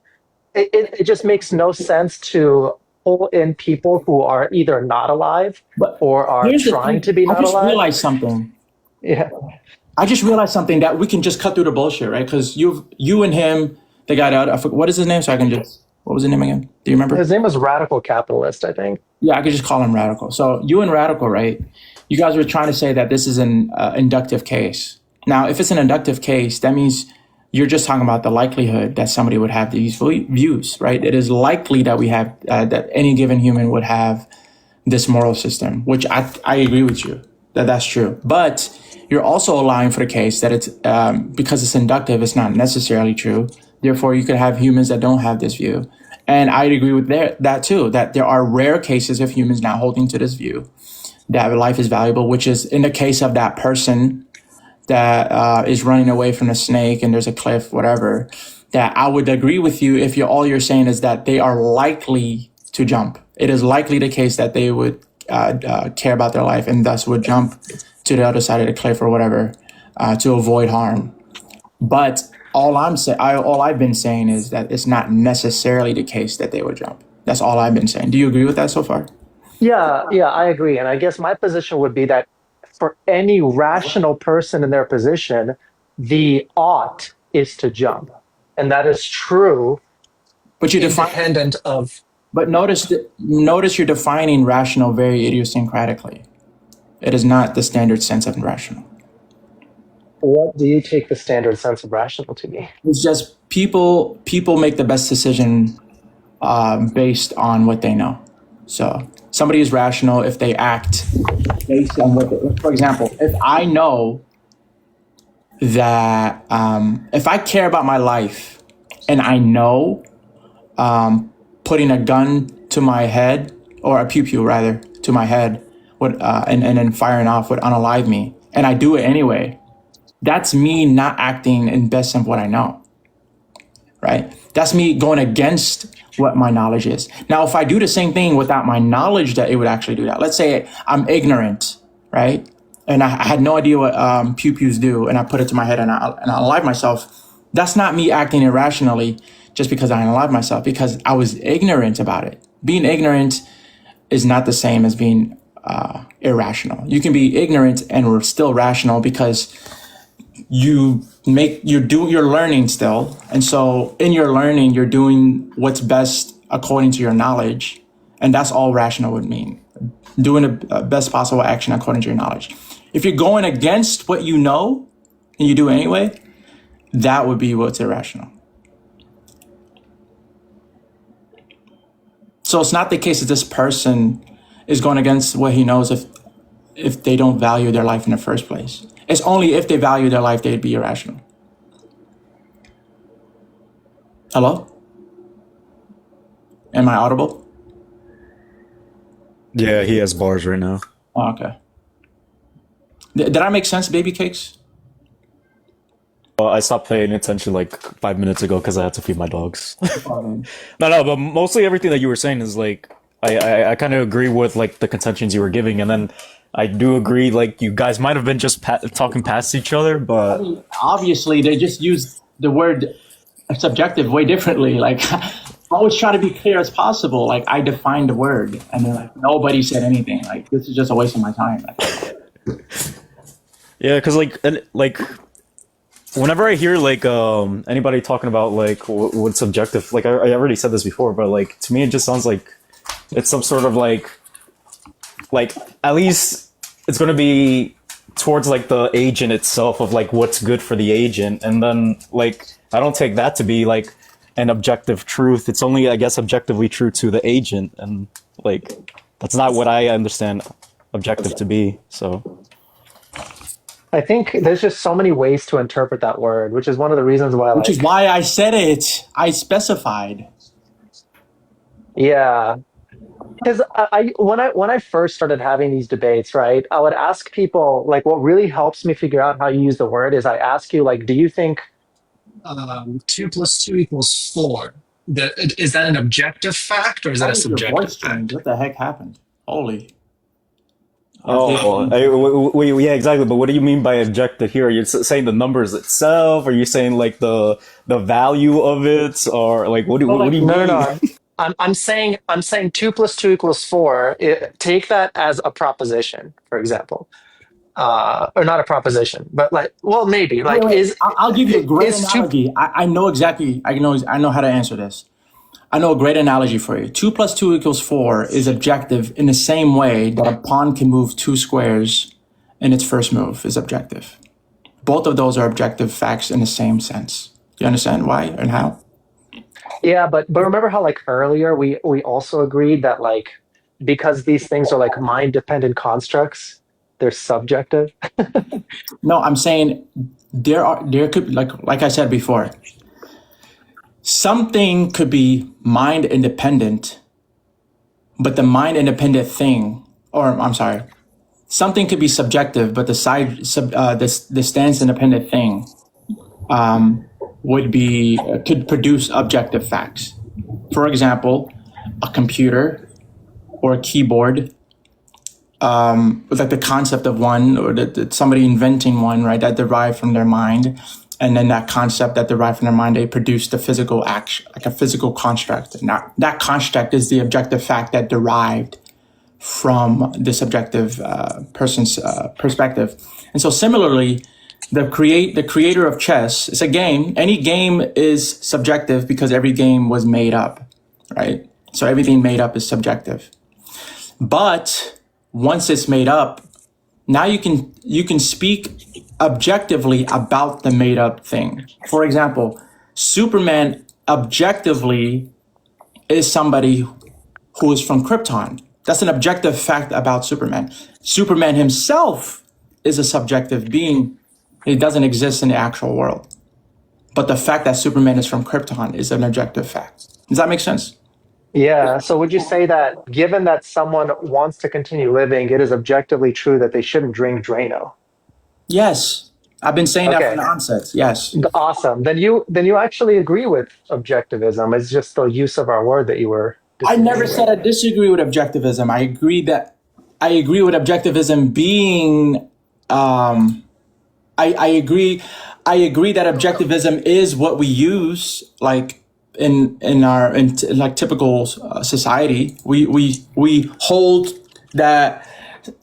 it just makes no sense to pull in people who are either not alive But or are here's the trying thing. to be I not just alive. realized something. Yeah. I just realized something that we can just cut through the bullshit, right? Because you and him, the guy out. What is his name? So I can just. What was his name again? Do you remember? His name was Radical Capitalist, I think. Yeah, I could just call him Radical. So you and Radical, right? You guys were trying to say that this is an inductive case. Now, if it's an inductive case, that means you're just talking about the likelihood that somebody would have these views, right? It is likely that we have that any given human would have this moral system, which I agree with you that's true. But you're also allowing for the case that it's because it's inductive, it's not necessarily true. Therefore, you could have humans that don't have this view. And I agree with that too, that there are rare cases of humans not holding to this view that life is valuable, which is in the case of that person that is running away from a snake and there's a cliff, whatever, that I would agree with you if all you're saying is that they are likely to jump. It is likely the case that they would care about their life and thus would jump to the other side of the cliff or whatever to avoid harm. But all I've been saying is that it's not necessarily the case that they would jump. That's all I've been saying. Do you agree with that so far? Yeah, I agree. And I guess my position would be that for any rational person in their position, the ought is to jump. And that is true But you define. independent of. But notice you're defining rational very idiosyncratically. It is not the standard sense of rational. What do you take the standard sense of rational to be? It's just people make the best decision based on what they know. So somebody is rational if they act based on what they, for example, if I know that if I care about my life and I know putting a gun to my head, or a pew rather to my head would and then firing off would unalive me, and I do it anyway, that's me not acting in best of what I know, right? That's me going against what my knowledge is. Now, if I do the same thing without my knowledge that it would actually do that, let's say I'm ignorant, right? And I had no idea what pews do, and I put it to my head and I unalive myself. That's not me acting irrationally just because I unalive myself, because I was ignorant about it. Being ignorant is not the same as being irrational. You can be ignorant and we're still rational because you're learning still. And so in your learning, you're doing what's best according to your knowledge. And that's all rational would mean. Doing the best possible action according to your knowledge. If you're going against what you know and you do it anyway, that would be what's irrational. So it's not the case that this person is going against what he knows if they don't value their life in the first place. It's only if they value their life they'd be irrational. Hello? Am I audible? Yeah, he has bars right now. Oh, okay. Did I make sense, baby cakes? I stopped paying attention like 5 minutes ago because I had to feed my dogs. No, but mostly everything that you were saying is like, I kind of agree with like the contentions you were giving, and then I do agree like you guys might have been just talking past each other, but I mean, obviously they just use the word subjective way differently. Like, always try to be clear as possible. Like, I defined the word, and they're like, nobody said anything. Like, this is just a waste of my time. yeah, because like whenever I hear like anybody talking about like what's subjective, like I already said this before, but like to me it just sounds like it's some sort of like at least it's going to be towards like the agent itself of like what's good for the agent, and then like I don't take that to be like an objective truth. It's only, I guess, objectively true to the agent, and like that's not what I understand objective to be. So I think there's just so many ways to interpret that word, which is one of the reasons why. Which is why I said it. I specified. Yeah, because when I first started having these debates, right, I would ask people like, what really helps me figure out how you use the word is I ask you like, do you think 2 + 2 = 4? Is that an objective fact or is that a subjective fact? What the heck happened? Holy. yeah, exactly. But what do you mean by objective here? Are you saying the numbers itself? Are you saying like the value of it, or like what do you mean? No. I'm saying 2 + 2 = 4. Take that as a proposition, for example, or not a proposition, but like, well, maybe like I'll give you a great analogy. I know exactly. I know how to answer this. I know a great analogy for you. 2 + 2 = 4 is objective in the same way that a pawn can move 2 squares in its first move is objective. Both of those are objective facts in the same sense. Do you understand why and how? Yeah, but remember how like earlier we also agreed that like because these things are like mind dependent constructs, they're subjective. No, I'm saying there could, like I said before, something could be mind independent, but the mind independent thing, or I'm sorry, something could be subjective, but the stance independent thing could produce objective facts. For example, a computer or a keyboard, with like the concept of one, or that somebody inventing one, right, that derived from their mind, and then that concept that derived from their mind, they produced a physical action, like a physical construct. And that construct is the objective fact that derived from the subjective person's perspective. And so similarly, The creator of chess. It's a game. Any game is subjective because every game was made up, right? So everything made up is subjective. But once it's made up, now you can speak objectively about the made up thing. For example, Superman objectively is somebody who is from Krypton. That's an objective fact about Superman. Superman himself is a subjective being. He doesn't exist in the actual world. But the fact that Superman is from Krypton is an objective fact. Does that make sense? Yeah. So would you say that given that someone wants to continue living, it is objectively true that they shouldn't drink Drano? Yes. I've been saying that from Okay. the onset. Yes. Awesome. Then you actually agree with objectivism. It's just the use of our word that you were I never disagreeing with. said I disagree with objectivism. I agree with objectivism being I agree. I agree that objectivism is what we use, like like typical society. We hold that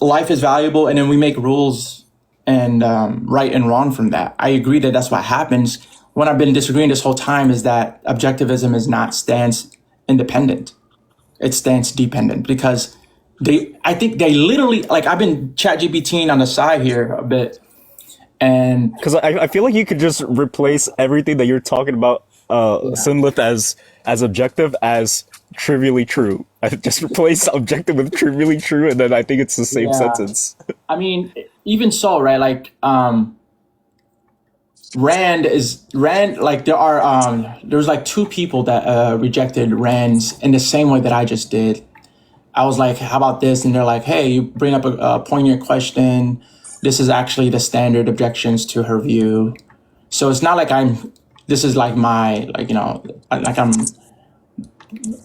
life is valuable, and then we make rules and right and wrong from that. I agree that that's what happens. What I've been disagreeing this whole time is that objectivism is not stance independent; it's stance dependent because I think they literally like I've been chat GPTing on the side here a bit. And Because I feel like you could just replace everything that you're talking about, Synleth as objective as trivially true. I just replace objective with trivially true, and then I think it's the same yeah, sentence. I mean, even so, right? Like, Rand. Like, there's like two people that rejected Rand's in the same way that I just did. I was like, "How about this?" And they're like, "Hey, you bring up a poignant question. This is actually the standard objections to her view." So it's not like this is like my, like, like I'm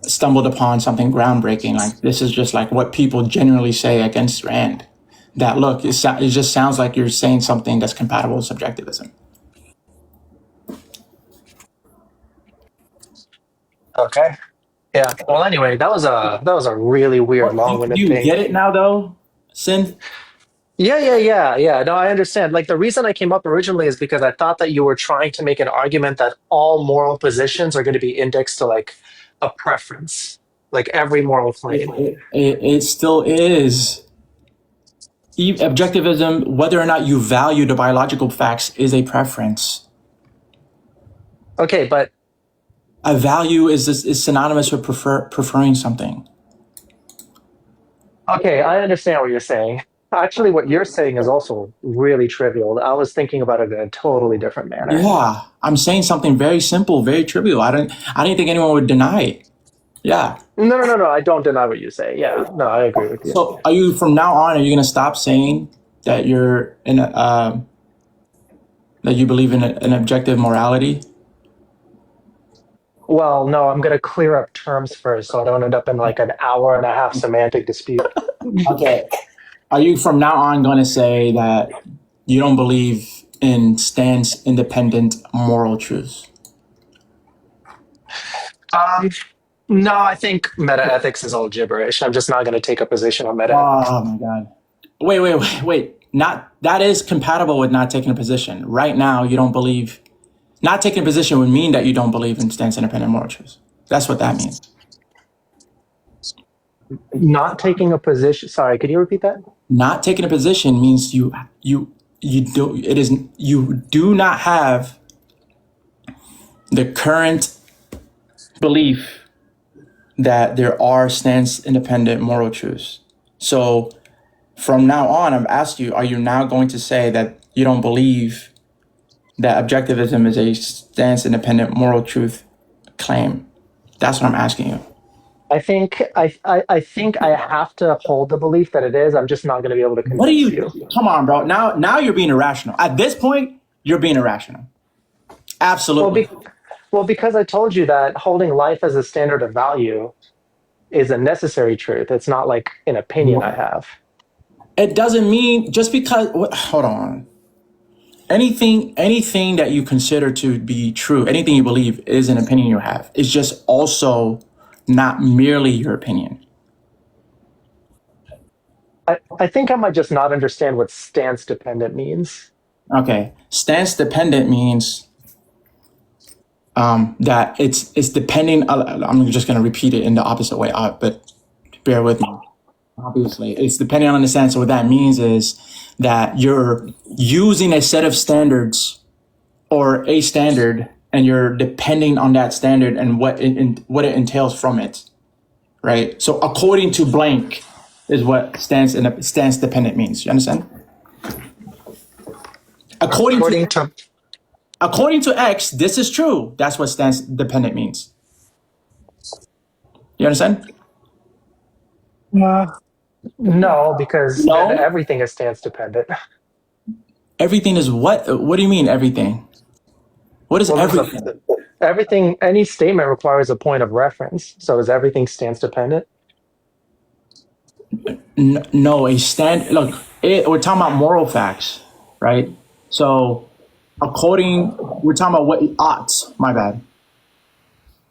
stumbled upon something groundbreaking. Like, this is just like what people generally say against Rand. That look, it just sounds like you're saying something that's compatible with subjectivism. Okay. Yeah. Well, anyway, that was a really weird, What, do long-winded you thing. get it now, though, Sin? Yeah. No, I understand. Like the reason I came up originally is because I thought that you were trying to make an argument that all moral positions are going to be indexed to like a preference, like every moral claim. It still is. Objectivism, whether or not you value the biological facts, is a preference. Okay, but A value is synonymous with preferring something. okay, I understand what you're saying. Actually, what you're saying is also really trivial. I was thinking about it in a totally different manner. Yeah, I'm saying something very simple, very trivial. I didn't think anyone would deny it. Yeah. No. I don't deny what you say. Yeah, no, I agree with you. So, are you from now on? Are you going to stop saying that you're in that you believe in an objective morality? Well, no, I'm going to clear up terms first so I don't end up in like an hour and a half semantic dispute. Okay. Are you from now on going to say that you don't believe in stance independent moral truths? Um, no, I think meta ethics is all gibberish. I'm just not going to take a position on meta ethics. Oh my God. Wait. Not that is compatible with not taking a position. Right now, you don't believe. Not taking a position would mean that you don't believe in stance independent moral truths. That's what that means. Not taking a position. Sorry, could you repeat that? Not taking a position means you do not have the current belief that there are stance independent moral truths. So from now on, I've asked you, are you now going to say that you don't believe that objectivism is a stance independent moral truth claim? That's what I'm asking you. I think I have to hold the belief that it is. I'm just not going to be able to What do convince you? you. Come on, bro. Now you're being irrational. At this point, you're being irrational. Well, Absolutely. because I told you that holding life as a standard of value is a necessary truth. It's not like an opinion I have. It doesn't mean just because. Hold on. Anything that you consider to be true, anything you believe is an opinion you have. It's just also not merely your opinion. I think I might just not understand what stance dependent means. Okay. Stance dependent means that it's depending. I'm just going to repeat it in the opposite way, but bear with me. Obviously, it's depending on the stance. So what that means is that you're using a set of standards or a standard, and you're depending on that standard and what it entails from it, right? So according to blank is what stance dependent means. You understand? According to X, this is true. That's what stance dependent means. You understand? No, because then No. everything is stance dependent. Everything is what? What do you mean everything? What is everything? Everything, any statement requires a point of reference. So is everything stance dependent? No, look, we're talking about moral facts, right? So we're talking about what ought, my bad.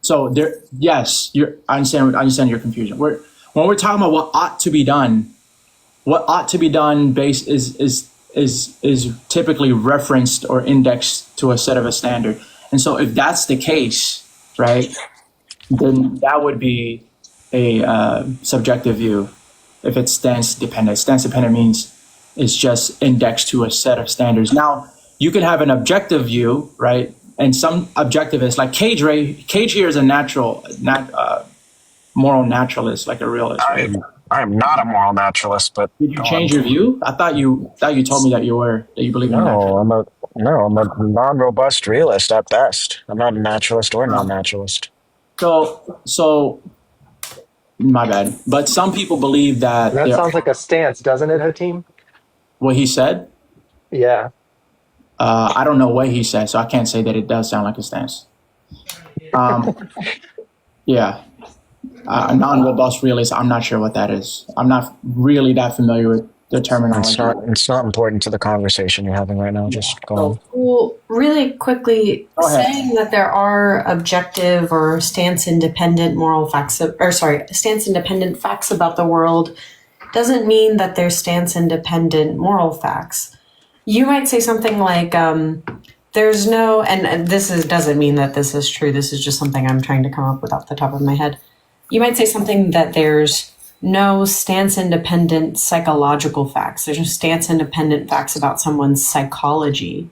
So yes, I understand your confusion. When we're talking about what ought to be done, base is typically referenced or indexed to a set of a standard. And so if that's the case, right, then that would be a subjective view. If it's stance dependent means it's just indexed to a set of standards. Now, you can have an objective view, right? And some objectivists, like Cage here is a moral naturalist, like a realist, right? I am not a moral naturalist, but did you change your view? I thought you told me that you believe in natural. I'm a non-robust realist at best. I'm not a naturalist or non-naturalist. So my bad. But some people believe that sounds like a stance, doesn't it, Hatim? What he said? Yeah. I don't know what he said, so I can't say that it does sound like a stance. Yeah. A non-robust realist, I'm not sure what that is. I'm not really that familiar with the terminology. It's not important to the conversation you're having right now. Just go on. Well, really quickly, saying that there are objective or stance-independent stance-independent facts about the world doesn't mean that there's stance-independent moral facts. You might say something like, there's no, and doesn't mean that this is true. This is just something I'm trying to come up with off the top of my head. You might say something that there's no stance-independent psychological facts. There's no stance-independent facts about someone's psychology.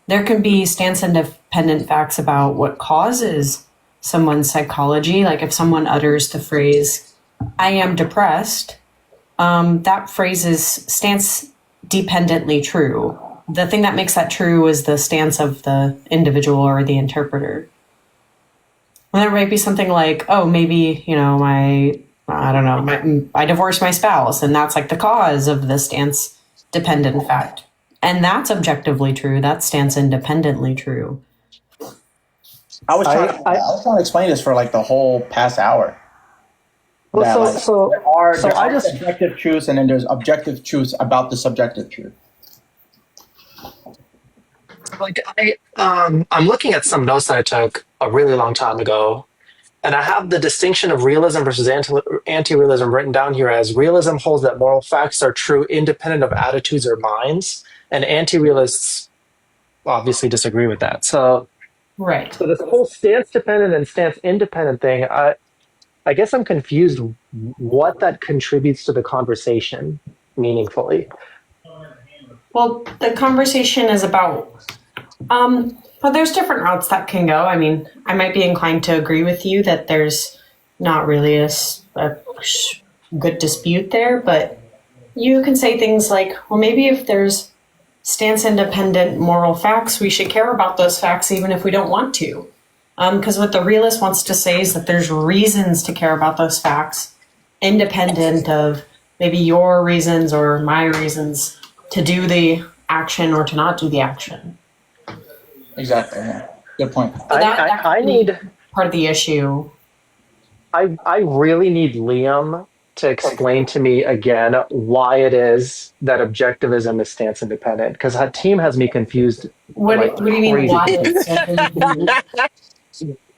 There can be stance-independent facts about what causes someone's psychology. Like if someone utters the phrase, I am depressed, that phrase is stance-dependently true. The thing that makes that true is the stance of the individual or the interpreter. And there might be something like, oh, maybe, I divorced my spouse, and that's like the cause of the stance-dependent fact. And that's objectively true. That stance independently true. I was trying to explain this for like the whole past hour. Well, there are subjective truths, and then there's objective truths about the subjective truth. I'm looking at some notes that I took a really long time ago, and I have the distinction of realism versus anti-realism written down here as realism holds that moral facts are true independent of attitudes or minds, and anti-realists obviously disagree with that. So, right. So this whole stance-dependent and stance-independent thing, I guess I'm confused what that contributes to the conversation meaningfully. Well, the conversation is about, well, there's different routes that can go. I mean, I might be inclined to agree with you that there's not really a good dispute there, but you can say things like, well, maybe if there's stance-independent moral facts, we should care about those facts even if we don't want to. Because what the realist wants to say is that there's reasons to care about those facts, independent of maybe your reasons or my reasons to do the action or to not do the action. Exactly. Yeah. Good point. I need part of the issue. I really need Liam to explain to me again why it is that objectivism is stance independent, because Hatim has me confused. What do you mean why?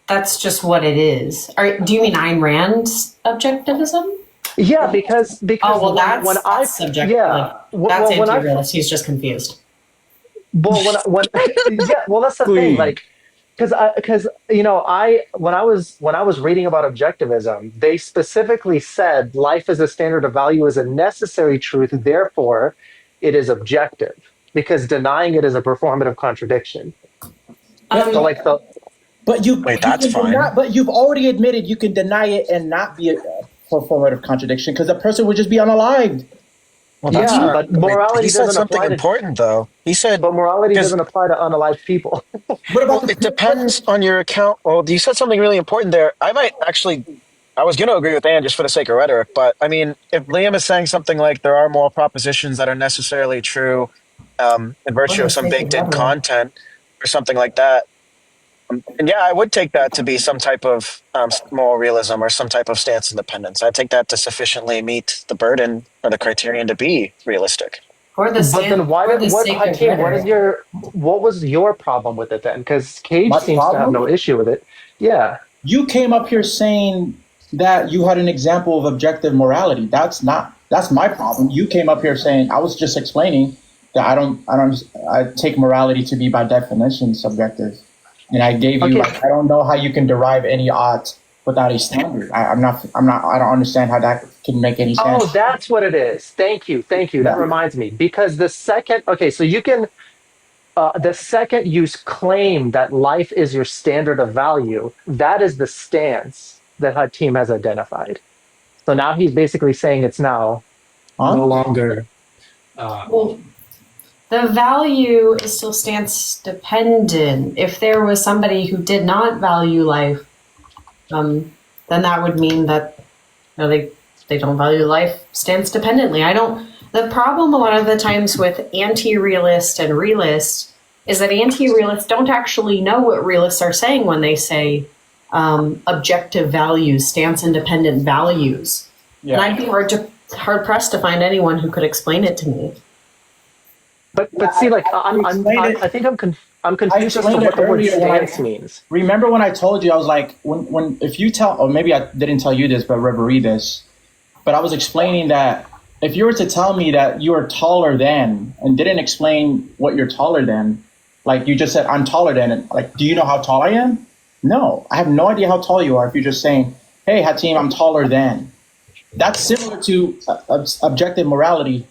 That's just what it is. Do you mean Ayn Rand's objectivism? Yeah, because that's subjective. Yeah, that's anti-realist. He's just confused. Well, when yeah, well, that's the thing. Exactly. Like, because I when I was reading about objectivism, they specifically said life as a standard of value is a necessary truth, therefore it is objective, because denying it is a performative contradiction. But, So Um, like the but Wait, you that's can deny, fine. but you've already admitted you can deny it and not be a performative contradiction because the person would just be unalived. Well, that's yeah, not. but Wait, he morality said doesn't something apply to important though. He said but morality because doesn't apply to unalived people. What about well, the it depends on your account. Well, you said something really important there. I might actually. I was going to agree with Anne just for the sake of rhetoric, but I mean, if Liam is saying something like there are moral propositions that are necessarily true in for virtue the of some sake of baked-in rhetoric? content or something like that, and yeah, I would take that to be some type of moral realism or some type of stance independence. I take that to sufficiently meet the burden or the criterion to be realistic. But then why for did the what sake of Hakeem, rhetoric. what was your problem with it then? Because Cage My seems to have problem? no issue with it. Yeah. You came up here saying that you had an example of objective morality. That's my problem. You came up here saying I was just explaining that I take morality to be by definition subjective. And I gave you Okay. like I don't know how you can derive any odds without a standard. I don't understand how that can make any sense. Oh, that's what it is. Thank you. Thank you. That Yeah. reminds me. Because so you can, the second you claim that life is your standard of value, that is the stance that Hatim has identified. So now he's basically saying it's now no Huh? longer. Well, the value is still stance dependent. If there was somebody who did not value life, then that would mean that they don't value life stance dependently. I don't. The problem a lot of the times with anti-realist and realist is that anti-realists don't actually know what realists are saying when they say objective values, stance independent values. Yeah. And I'd be hard pressed to find anyone who could explain it to me. But see, like I think I'm I confused as to explained it what the word earlier stance means. remember when I told you I was like when if you tell or maybe I didn't tell you this but reverie this, but I was explaining that if you were to tell me that you are taller than and didn't explain what you're taller than, like you just said I'm taller than, and like do you know how tall I am? No, I have no idea how tall you are. If you're just saying, hey Hatim, I'm taller than, that's similar to objective morality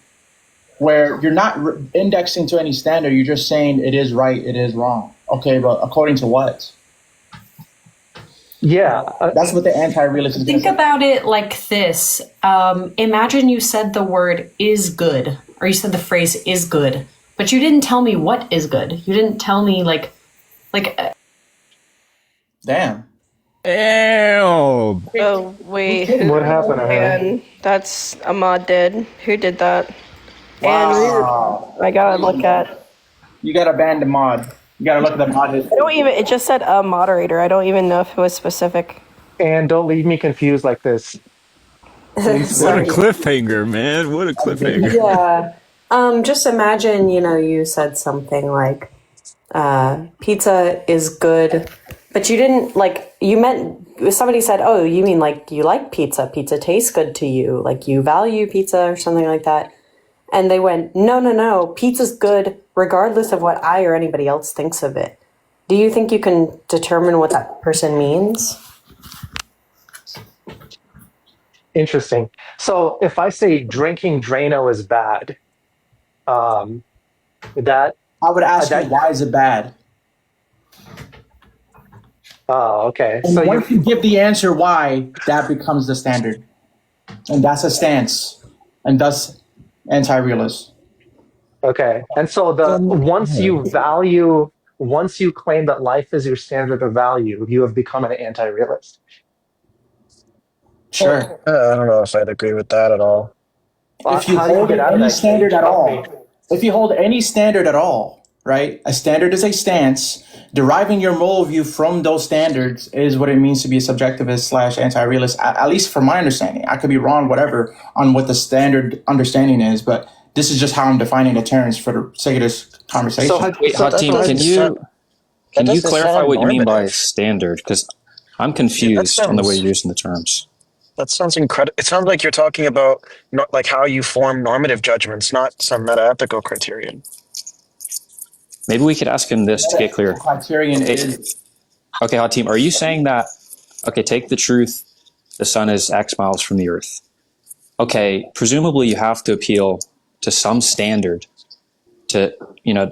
where you're not indexing to any standard. You're just saying it is right, it is wrong. Okay, but according to what? Yeah. That's what the anti-realist is. Think about it like this. Imagine you said the word is good, or you said the phrase is good, but you didn't tell me what is good. You didn't tell me Damn. Ew. Oh, wait. What happened to her? And that's Ahmad did. Who did that? Wow. And I gotta look at. You gotta ban the mod. You gotta look at the mod history. I don't even. It just said a moderator. I don't even know if it was specific. And don't leave me confused like this. What a cliffhanger, man. What a cliffhanger. yeah. Just imagine, you said something like, pizza is good, but you didn't you meant somebody said, oh, you mean like you like pizza? Pizza tastes good to you, like you value pizza or something like that. And they went, no, pizza's good regardless of what I or anybody else thinks of it. Do you think you can determine what that person means? Interesting. So if I say drinking Drano is bad, that I would ask you that why is it bad? oh, okay. And So once you give the answer why, that becomes the standard. And that's a stance. And thus anti-realist. okay. And so once you claim that life is your standard of value, you have become an anti-realist. Sure. I don't know if I'd agree with that at all. If you How do you hold get out of any that, standard Cage? at Help all, me. if you hold any standard at all, right? A standard is a stance. Deriving your moral view from those standards is what it means to be a subjectivist / anti-realist, at least from my understanding. I could be wrong, whatever, on what the standard understanding is, but this is just how I'm defining the terms for the sake of this conversation. Wait, So that Hatim, doesn't can you that doesn't clarify sound what you mean by normative. standard? Because I'm Yeah, that confused on the way sounds you're using the terms. incredible. It sounds like you're talking about not like how you form normative judgments, not some meta-ethical criterion. Maybe we could ask him this to get clear. Criterion is. Okay, Hatim, are you saying that, okay, take the truth, the sun is X miles from the earth. Okay, presumably you have to appeal to some standard to,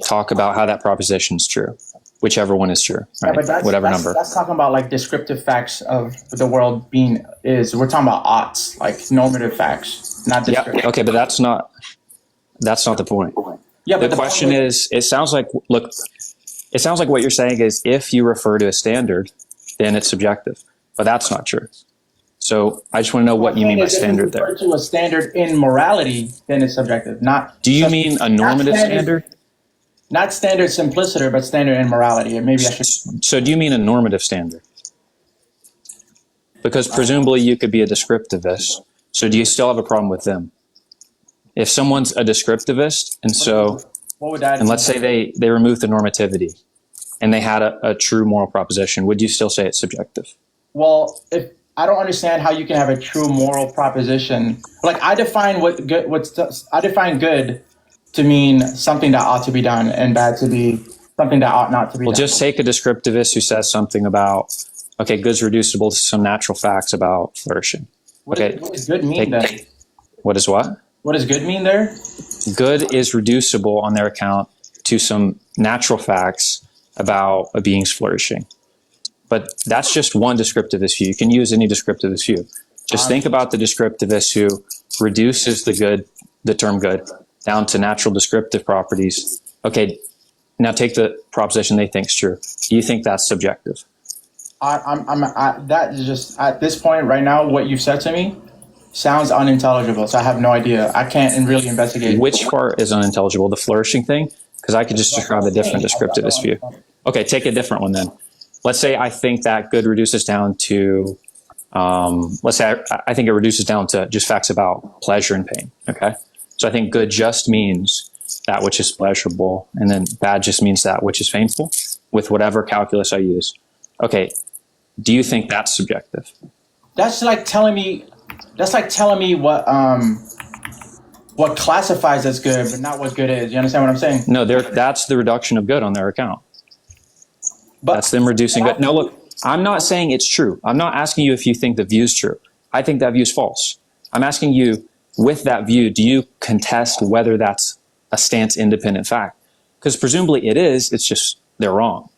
talk about how that proposition is true, whichever one is true, right? Yeah, but Whatever number. That's talking about like descriptive facts of the world being is. We're talking about oughts, like normative facts, not descriptive. Yeah, okay, but that's not the point. Yeah, but the question is, it sounds like what you're saying is if you refer to a standard, then it's subjective, but that's not true. So I just want to know what you mean by standard there. If you refer to a standard in morality, then it's subjective. Do you mean a normative standard? Not standard simpliciter, but standard in morality. And maybe I should. So do you mean a normative standard? Because presumably you could be a descriptivist. So do you still have a problem with them? If someone's a descriptivist, what would that? And let's say they remove the normativity, and they had a true moral proposition, would you still say it's subjective? Well, if I don't understand how you can have a true moral proposition. Like I define good to mean something that ought to be done, and bad to be something that ought not to be done. Well, just take a descriptivist who says something about, okay, good's reducible to some natural facts about flourishing. What does good mean then? What is what? What does good mean there? Good is reducible on their account to some natural facts about a being's flourishing. But that's just one descriptivist view. You can use any descriptivist view. Just think about the descriptivist who reduces the term good, down to natural descriptive properties. Okay, now take the proposition they think is true. Do you think that's subjective? That is just at this point right now. What you've said to me sounds unintelligible. So I have no idea. I can't really investigate. Which part is unintelligible? The flourishing thing? Because I could just describe a different descriptivist view. Okay, take a different one then. Let's say I think that good reduces down to, let's say I think it reduces down to just facts about pleasure and pain. Okay, so I think good just means that which is pleasurable, and then bad just means that which is painful, with whatever calculus I use. Okay, do you think that's subjective? That's like telling me what classifies as good, but not what good is. You understand what I'm saying? No, that's the reduction of good on their account. But that's them reducing good. Now, look, I'm not saying it's true. I'm not asking you if you think the view is true. I think that view is false. I'm asking you, with that view, do you contest whether that's a stance-independent fact? Because presumably it is. It's just they're wrong.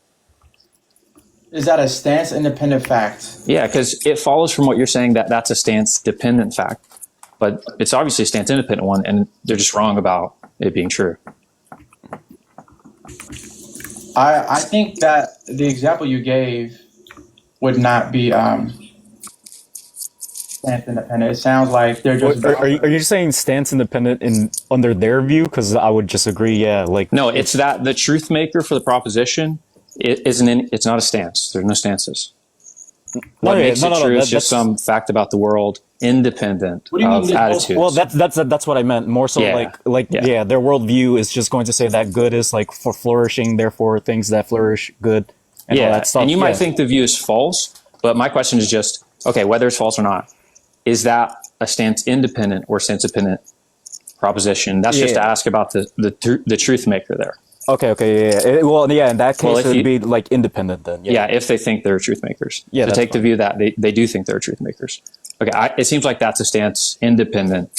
Is that a stance-independent fact? Yeah, because it follows from what you're saying that that's a stance-dependent fact. But it's obviously a stance-independent one, and they're just wrong about it being true. I think that the example you gave would not be stance independent. It sounds like they're just. Are you saying stance independent under their view? Because I would just agree. Yeah, no, it's that the truth maker for the proposition it's not a stance. There's no stances. What makes it true is just some fact about the world, independent of attitudes. Well, that's what I meant. More so, their worldview is just going to say that good is like for flourishing, therefore things that flourish good, and all that stuff. And you might think the view is false, but my question is just, okay, whether it's false or not, is that a stance independent or stance dependent proposition? That's just to ask about the truth maker there. Okay, in that case, it would be like independent then. Yeah, if they think they're truth makers. Yeah, so take the view that they do think they're truth makers. Okay, it seems like that's a stance independent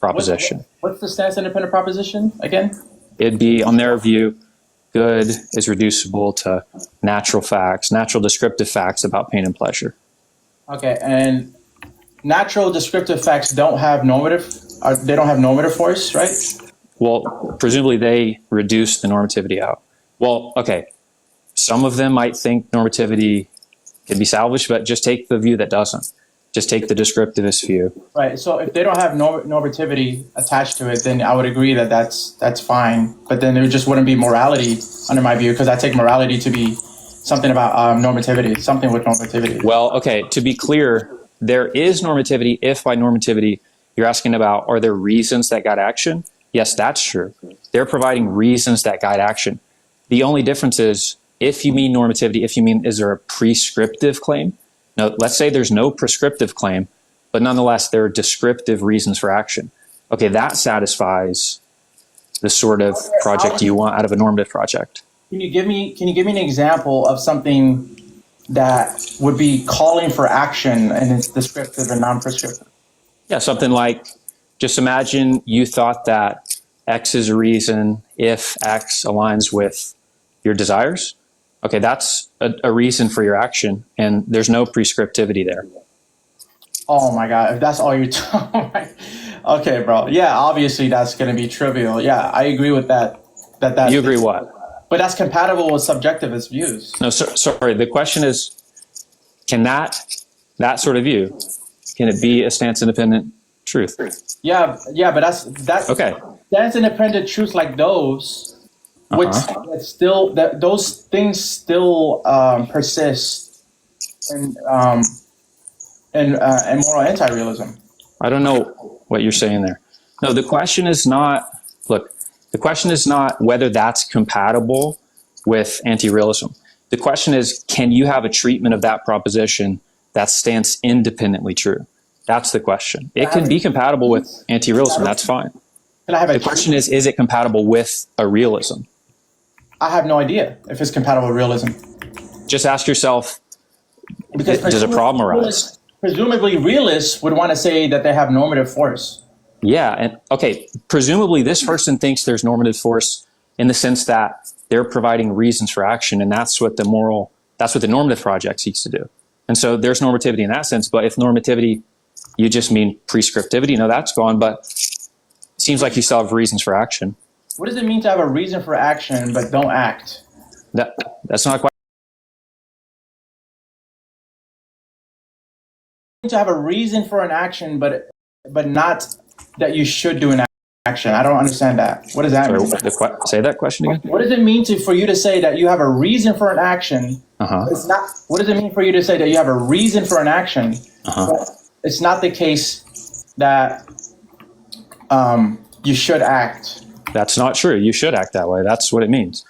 proposition. What's the stance independent proposition again? It'd be, on their view, good is reducible to natural facts, natural descriptive facts about pain and pleasure. Okay, and natural descriptive facts don't have normative force, right? Well, presumably they reduce the normativity out. Well, okay, some of them might think normativity can be salvaged, but just take the view that doesn't. Just take the descriptivist view. Right, so if they don't have normativity attached to it, then I would agree that that's fine. But then there just wouldn't be morality under my view, because I take morality to be something about normativity, something with normativity. Well, okay, to be clear, there is normativity if by normativity you're asking about, are there reasons that guide action? Yes, that's true. They're providing reasons that guide action. The only difference is, if you mean normativity, is there a prescriptive claim? Now, let's say there's no prescriptive claim, but nonetheless, there are descriptive reasons for action. Okay, that satisfies the sort of project you want out of a normative project. Can you give me an example of something that would be calling for action and it's descriptive and non-prescriptive? Yeah, something like, just imagine you thought that X is a reason if X aligns with your desires. Okay, that's a reason for your action, and there's no prescriptivity there. Oh my God, if that's all you're talking. Okay, bro. Yeah, obviously that's going to be trivial. Yeah, I agree with that. You agree what? But that's compatible with subjectivist views. No, sorry. The question is, can that sort of view, can it be a stance independent truth? Yeah, but that's okay. Stance independent truths like those, which still those things still persist in moral anti-realism. I don't know what you're saying there. No, the question is not. Look, the question is not whether that's compatible with anti-realism. The question is, can you have a treatment of that proposition that stands independently true? That's the question. It can be compatible with anti-realism. That's fine. The question is it compatible with a realism? I have no idea if it's compatible with realism. Just ask yourself, does a problem arise? Presumably, realists would want to say that they have normative force. Yeah, and okay, presumably this person thinks there's normative force in the sense that they're providing reasons for action, and that's what the normative project seeks to do. And so there's normativity in that sense, but if normativity, you just mean prescriptivity, no, that's gone, but it seems like you still have reasons for action. What does it mean to have a reason for action but don't act? That's not quite. To have a reason for an action but not that you should do an action. I don't understand that. What does that mean? Say that question again. What does it mean for you to say that you have a reason for an action? It's not. What does it mean for you to say that you have a reason for an action? But it's not the case that you should act. That's not true. You should act that way. That's what it means.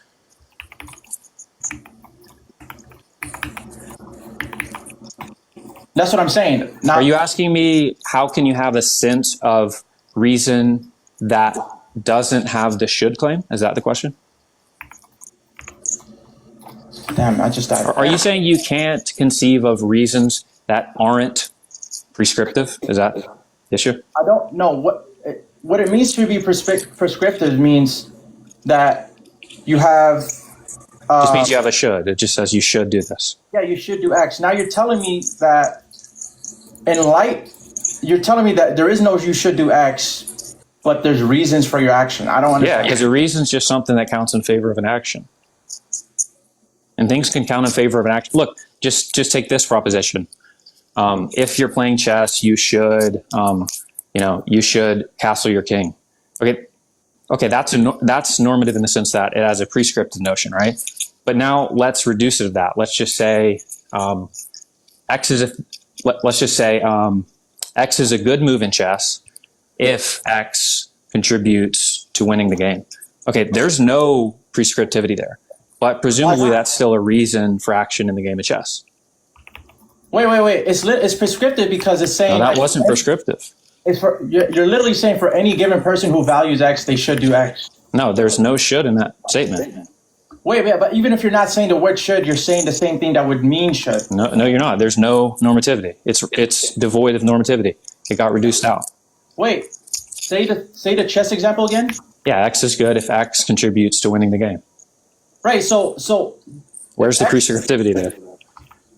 That's what I'm saying. Are you asking me how can you have a sense of reason that doesn't have the should claim? Is that the question? Damn, I just died. Are you saying you can't conceive of reasons that aren't prescriptive? Is that the issue? I don't know what it means to be prescriptive means that you have. Just means you have a should. It just says you should do this. Yeah, you should do X. Now you're telling me that you're telling me that there is no you should do X, but there's reasons for your action. I don't understand. Yeah, because a reason is just something that counts in favor of an action. And things can count in favor of an action. Look, just take this proposition. If you're playing chess, you should, you should castle your king. Okay, that's normative in the sense that it has a prescriptive notion, right? But now let's reduce it to that. Let's just say X is a good move in chess if X contributes to winning the game. Okay, there's no prescriptivity there, but presumably that's still a reason for action in the game of chess. Wait. It's prescriptive because it's saying. No, that wasn't prescriptive. You're literally saying for any given person who values X, they should do X. No, there's no should in that statement. Wait, but even if you're not saying the word should, you're saying the same thing that would mean should. No, you're not. There's no normativity. It's devoid of normativity. It got reduced out. Wait, say the chess example again. Yeah, X is good if X contributes to winning the game. Right. So where's the prescriptivity there?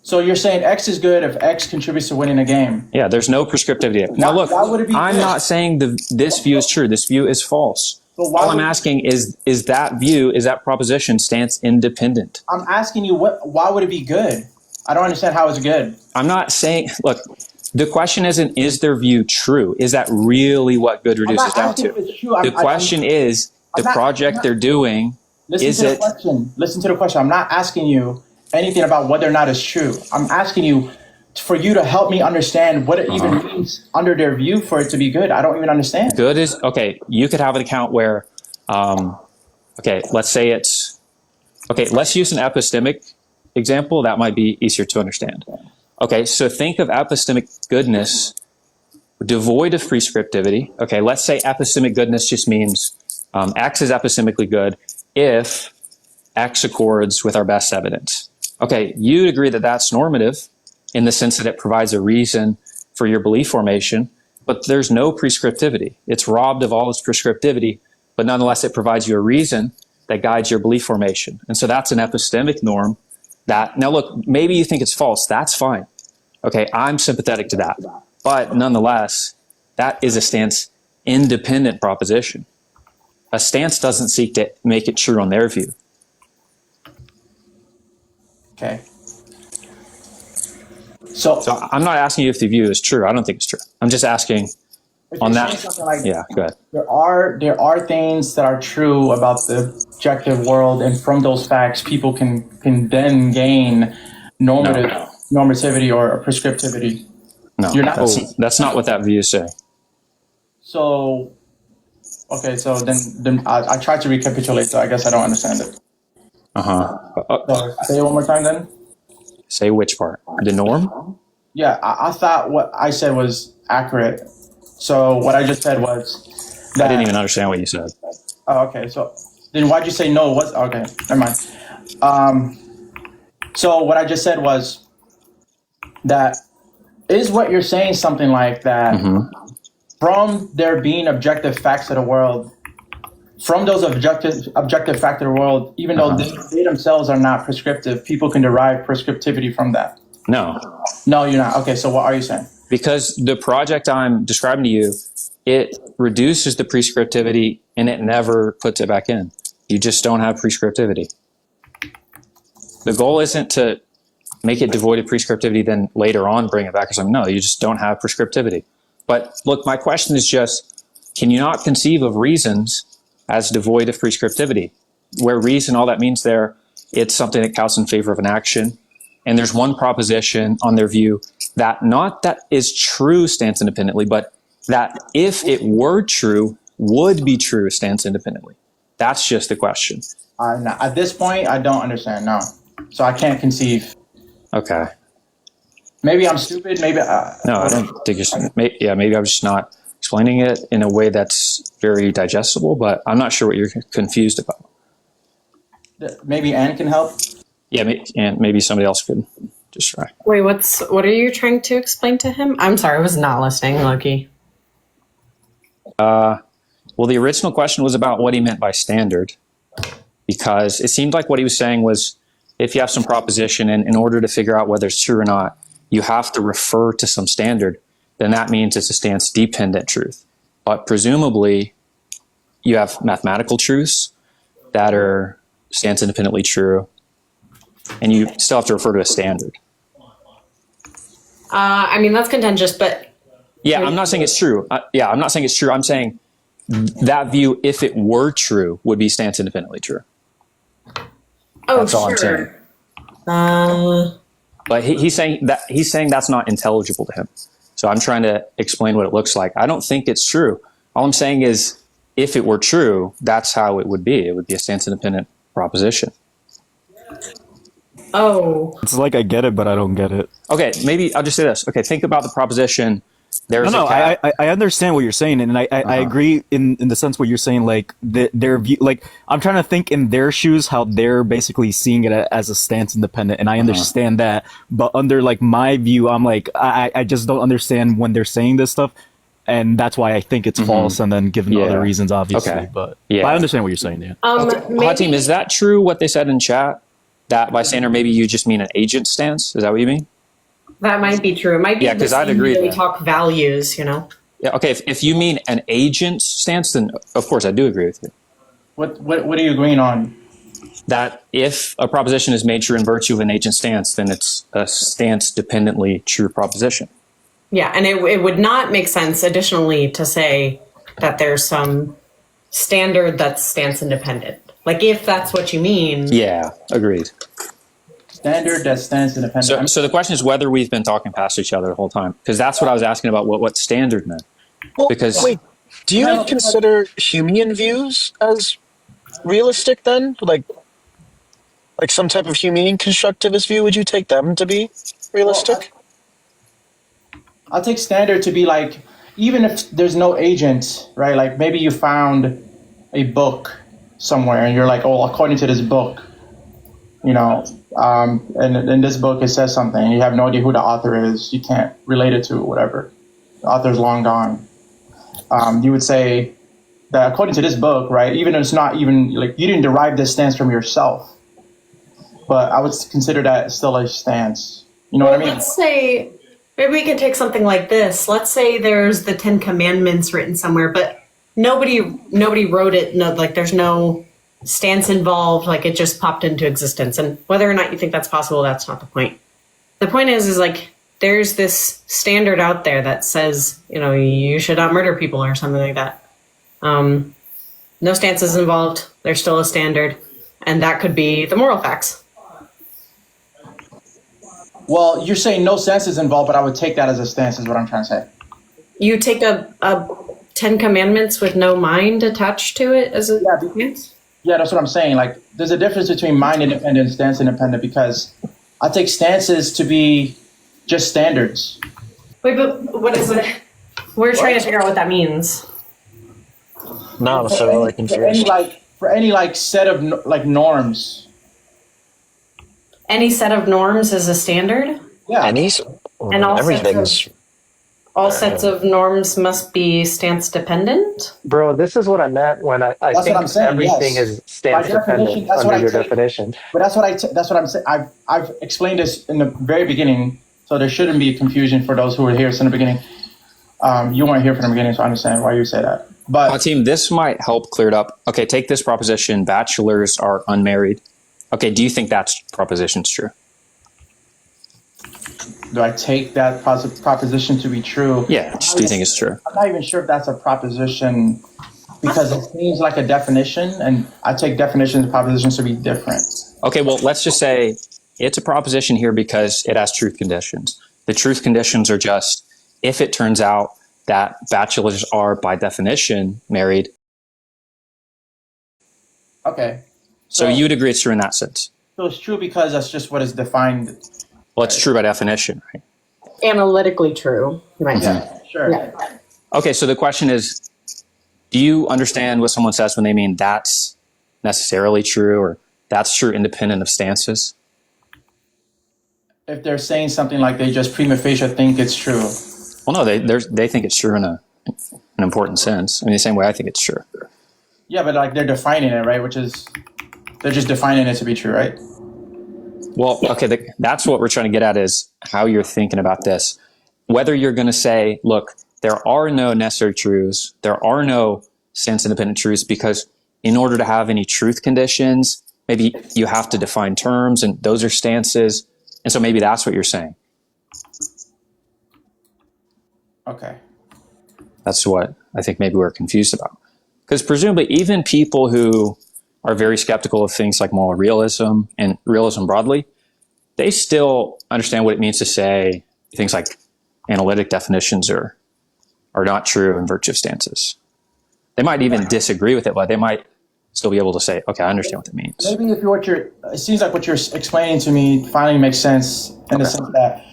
So you're saying X is good if X contributes to winning a game. Yeah, there's no prescriptivity. Now look, I'm not saying this view is true. This view is false. All I'm asking is that proposition stance independent? I'm asking you why would it be good? I don't understand how it's good. I'm not saying, look, the question isn't, is their view true? Is that really what good reduces down to? The question is, the project they're doing, is it? Listen to the question. I'm not asking you anything about whether or not it's true. I'm asking you for you to help me understand what it even means under their view for it to be good. I don't even understand. Good is, okay, you could have an account where, let's say let's use an epistemic example. That might be easier to understand. Okay, so think of epistemic goodness devoid of prescriptivity. Okay, let's say epistemic goodness just means X is epistemically good if X accords with our best evidence. Okay, you'd agree that that's normative in the sense that it provides a reason for your belief formation, but there's no prescriptivity. It's robbed of all its prescriptivity, but nonetheless, it provides you a reason that guides your belief formation. And so that's an epistemic norm that, now look, maybe you think it's false. That's fine. Okay, I'm sympathetic to that. But nonetheless, that is a stance independent proposition. A stance doesn't seek to make it true on their view. Okay. So I'm not asking you if the view is true. I don't think it's true. I'm just asking on that. Like, yeah, go ahead. There are things that are true about the objective world, and from those facts, people can then gain normativity or prescriptivity. No, that's not what that view is saying. So, okay, so then I tried to recapitulate, so I guess I don't understand it. So say it one more time then. Say which part? The norm? Yeah, I thought what I said was accurate. So what I just said was that... I didn't even understand what you said. Oh, okay. So then why'd you say no? What's okay? Never mind. So what I just said was that is what you're saying something like that from there being objective facts of the world, from those objective facts of the world, even though they themselves are not prescriptive, people can derive prescriptivity from that. No, you're not. Okay, so what are you saying? Because the project I'm describing to you, it reduces the prescriptivity and it never puts it back in. You just don't have prescriptivity. The goal isn't to make it devoid of prescriptivity, then later on bring it back or something. No, you just don't have prescriptivity. But look, my question is just, can you not conceive of reasons as devoid of prescriptivity? Where reason, all that means there, it's something that counts in favor of an action. And there's one proposition on their view that not that is true stance independently, but that if it were true, would be true stance independently. That's just the question. No, at this point, I don't understand, no. So I can't conceive. Okay. Maybe I'm stupid, maybe... no, I don't think you're... Maybe I'm just not explaining it in a way that's very digestible, but I'm not sure what you're confused about. Maybe Ann can help? Yeah, and maybe somebody else could just try. Wait, what are you trying to explain to him? I'm sorry, I was not listening, Loki. Well, the original question was about what he meant by standard, because it seemed like what he was saying was if you have some proposition and in order to figure out whether it's true or not, you have to refer to some standard, then that means it's a stance-dependent truth. But presumably, you have mathematical truths that are stance-independently true, and you still have to refer to a standard. I mean, that's contentious, but... Yeah, I'm not saying it's true. I'm not saying it's true. I'm saying that view, if it were true, would be stance-independently true. Oh, that's all sure. I'm saying. But he's saying that's not intelligible to him. So I'm trying to explain what it looks like. I don't think it's true. All I'm saying is, if it were true, that's how it would be. It would be a stance-independent proposition. Oh. It's like I get it, but I don't get it. Okay, maybe I'll just say this. Okay, think about the proposition. I understand what you're saying, and I agree in the sense what you're saying, like their view, like I'm trying to think in their shoes how they're basically seeing it as a stance independent, and I understand that, but under like my view, I'm like I just don't understand when they're saying this stuff, and that's why I think it's false, and then given other reasons, obviously, but I understand what you're saying. Yeah. Hatim, is that true what they said in chat? That by standard, maybe you just mean an agent stance? Is that what you mean? That might be true. It might be because I'd agree. We talk values, you know. Yeah. Okay. If you mean an agent stance, then of course I do agree with you. What are you agreeing on? That if a proposition is made true in virtue of an agent stance, then it's a stance dependently true proposition. Yeah, and it would not make sense additionally to say that there's some standard that's stance independent. Like if that's what you mean. Yeah. Agreed. Standard that stands independent. So the question is whether we've been talking past each other the whole time, because that's what I was asking about what standard meant. Well, because wait, do you consider Humean views as realistic then? Like some type of Humean constructivist view? Would you take them to be realistic? Well, I'll take standard to be like, even if there's no agent, right? Like maybe you found a book somewhere and you're like, oh, according to this book, You know, and in this book it says something. You have no idea who the author is. You can't relate it to whatever. The author's long gone. You would say that according to this book, right? Even though it's not even like you didn't derive this stance from yourself, but I would consider that still a stance. You know what I mean? Let's say maybe we can take something like this. Let's say there's the Ten Commandments written somewhere, but nobody wrote it. No, like there's no stance involved. Like it just popped into existence. And whether or not you think that's possible, that's not the point. The point is like there's this standard out there that says, you know, you should not murder people or something like that. No stances involved. There's still a standard, and that could be the moral facts. Well, you're saying no stance is involved, but I would take that as a stance, is what I'm trying to say. You take a Ten Commandments with no mind attached to it as a stance? Yeah, that's what I'm saying. Like, there's a difference between mind independent and stance independent because I take stances to be just standards. Wait, but what is it? We're trying to figure out what that means. No, I'm so really confused. For any set of norms. Any set of norms is a standard? Yeah. And all sets of norms must be stance dependent? Bro, this is what I meant when I That's think what I'm saying, everything yes. is stance dependent under your definition. But that's what I'm saying. I've explained this in the very beginning, so there shouldn't be confusion for those who were here since the beginning. You weren't here from the beginning, so I understand why you say that. But Hatim, this might help clear it up. Okay, take this proposition: bachelors are unmarried. Okay, do you think that proposition's true? do I take that proposition to be true? Yeah, do you think it's true? I'm not even sure if that's a proposition because it seems like a definition, and I take definitions and propositions to be different. Okay, well, let's just say it's a proposition here because it has truth conditions. The truth conditions are just if it turns out that bachelors are, by definition, married. Okay. So you'd agree it's true in that sense? So it's true because that's just what is defined. Well, it's true by definition, right? Analytically true, you might say. Yeah, sure. Yeah. Okay, so the question is, do you understand what someone says when they mean that's necessarily true or that's true independent of stances? If they're saying something like they just prima facie think it's true. Well, no, they think it's true in an important sense. I mean, the same way I think it's true. Yeah, but like they're defining it, right? Which is, they're just defining it to be true, right? Well, okay, that's what we're trying to get at is how you're thinking about this. Whether you're going to say, look, there are no necessary truths, there are no sense-independent truths, because in order to have any truth conditions, maybe you have to define terms, and those are stances. And so maybe that's what you're saying. Okay. That's what I think maybe we're confused about. Because presumably even people who are very skeptical of things like moral realism and realism broadly, they still understand what it means to say things like analytic definitions are not true in virtue of stances. They might even disagree with it, but they might still be able to say, okay, I understand what that means. Maybe if it seems like what you're explaining to me finally makes sense in the sense that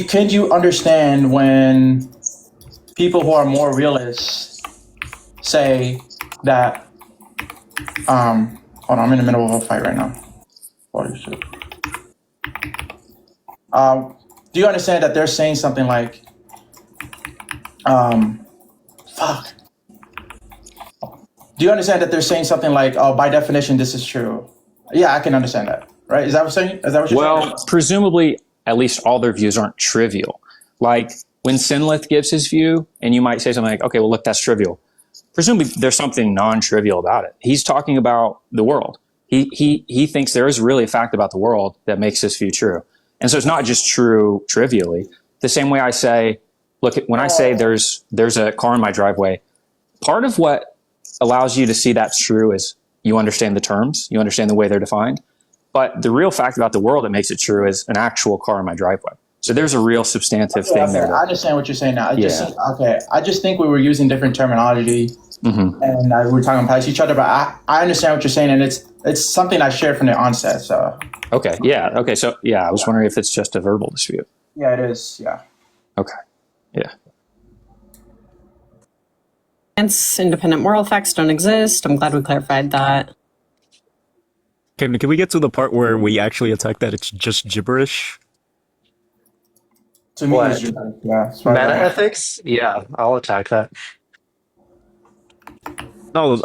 can you understand when people who are more realists say that hold on, I'm in the middle of a fight right now. Holy shit. Do you understand that they're saying something like fuck. Do you understand that they're saying something like, oh, by definition, this is true? Yeah, I can understand that. Right? Is that what you're saying? Is that what you're saying? Well, presumably, at least all their views aren't trivial. Like when Synleth gives his view, and you might say something like, okay, well, look, that's trivial. Presumably, there's something non-trivial about it. He's talking about the world. He thinks there is really a fact about the world that makes this view true. And so it's not just true trivially. The same way I say, look, when I say there's a car in my driveway, part of what allows you to see that's true is you understand the terms, you understand the way they're defined. But the real fact about the world that makes it true is an actual car in my driveway. So there's a real substantive thing there. I understand what you're saying now. I just think we were using different terminology and we were talking past each other, but I understand what you're saying, and it's something I shared from the onset. So okay, yeah, okay, so yeah, I was wondering if it's just a verbal dispute. Yeah, it is. Yeah. Okay. Yeah. Hence, independent moral facts don't exist. I'm glad we clarified that. Can we get to the part where we actually attack that it's just gibberish? To me, What? it's just yeah. As far as Meta I'm ethics? Yeah, I'll attack that. No,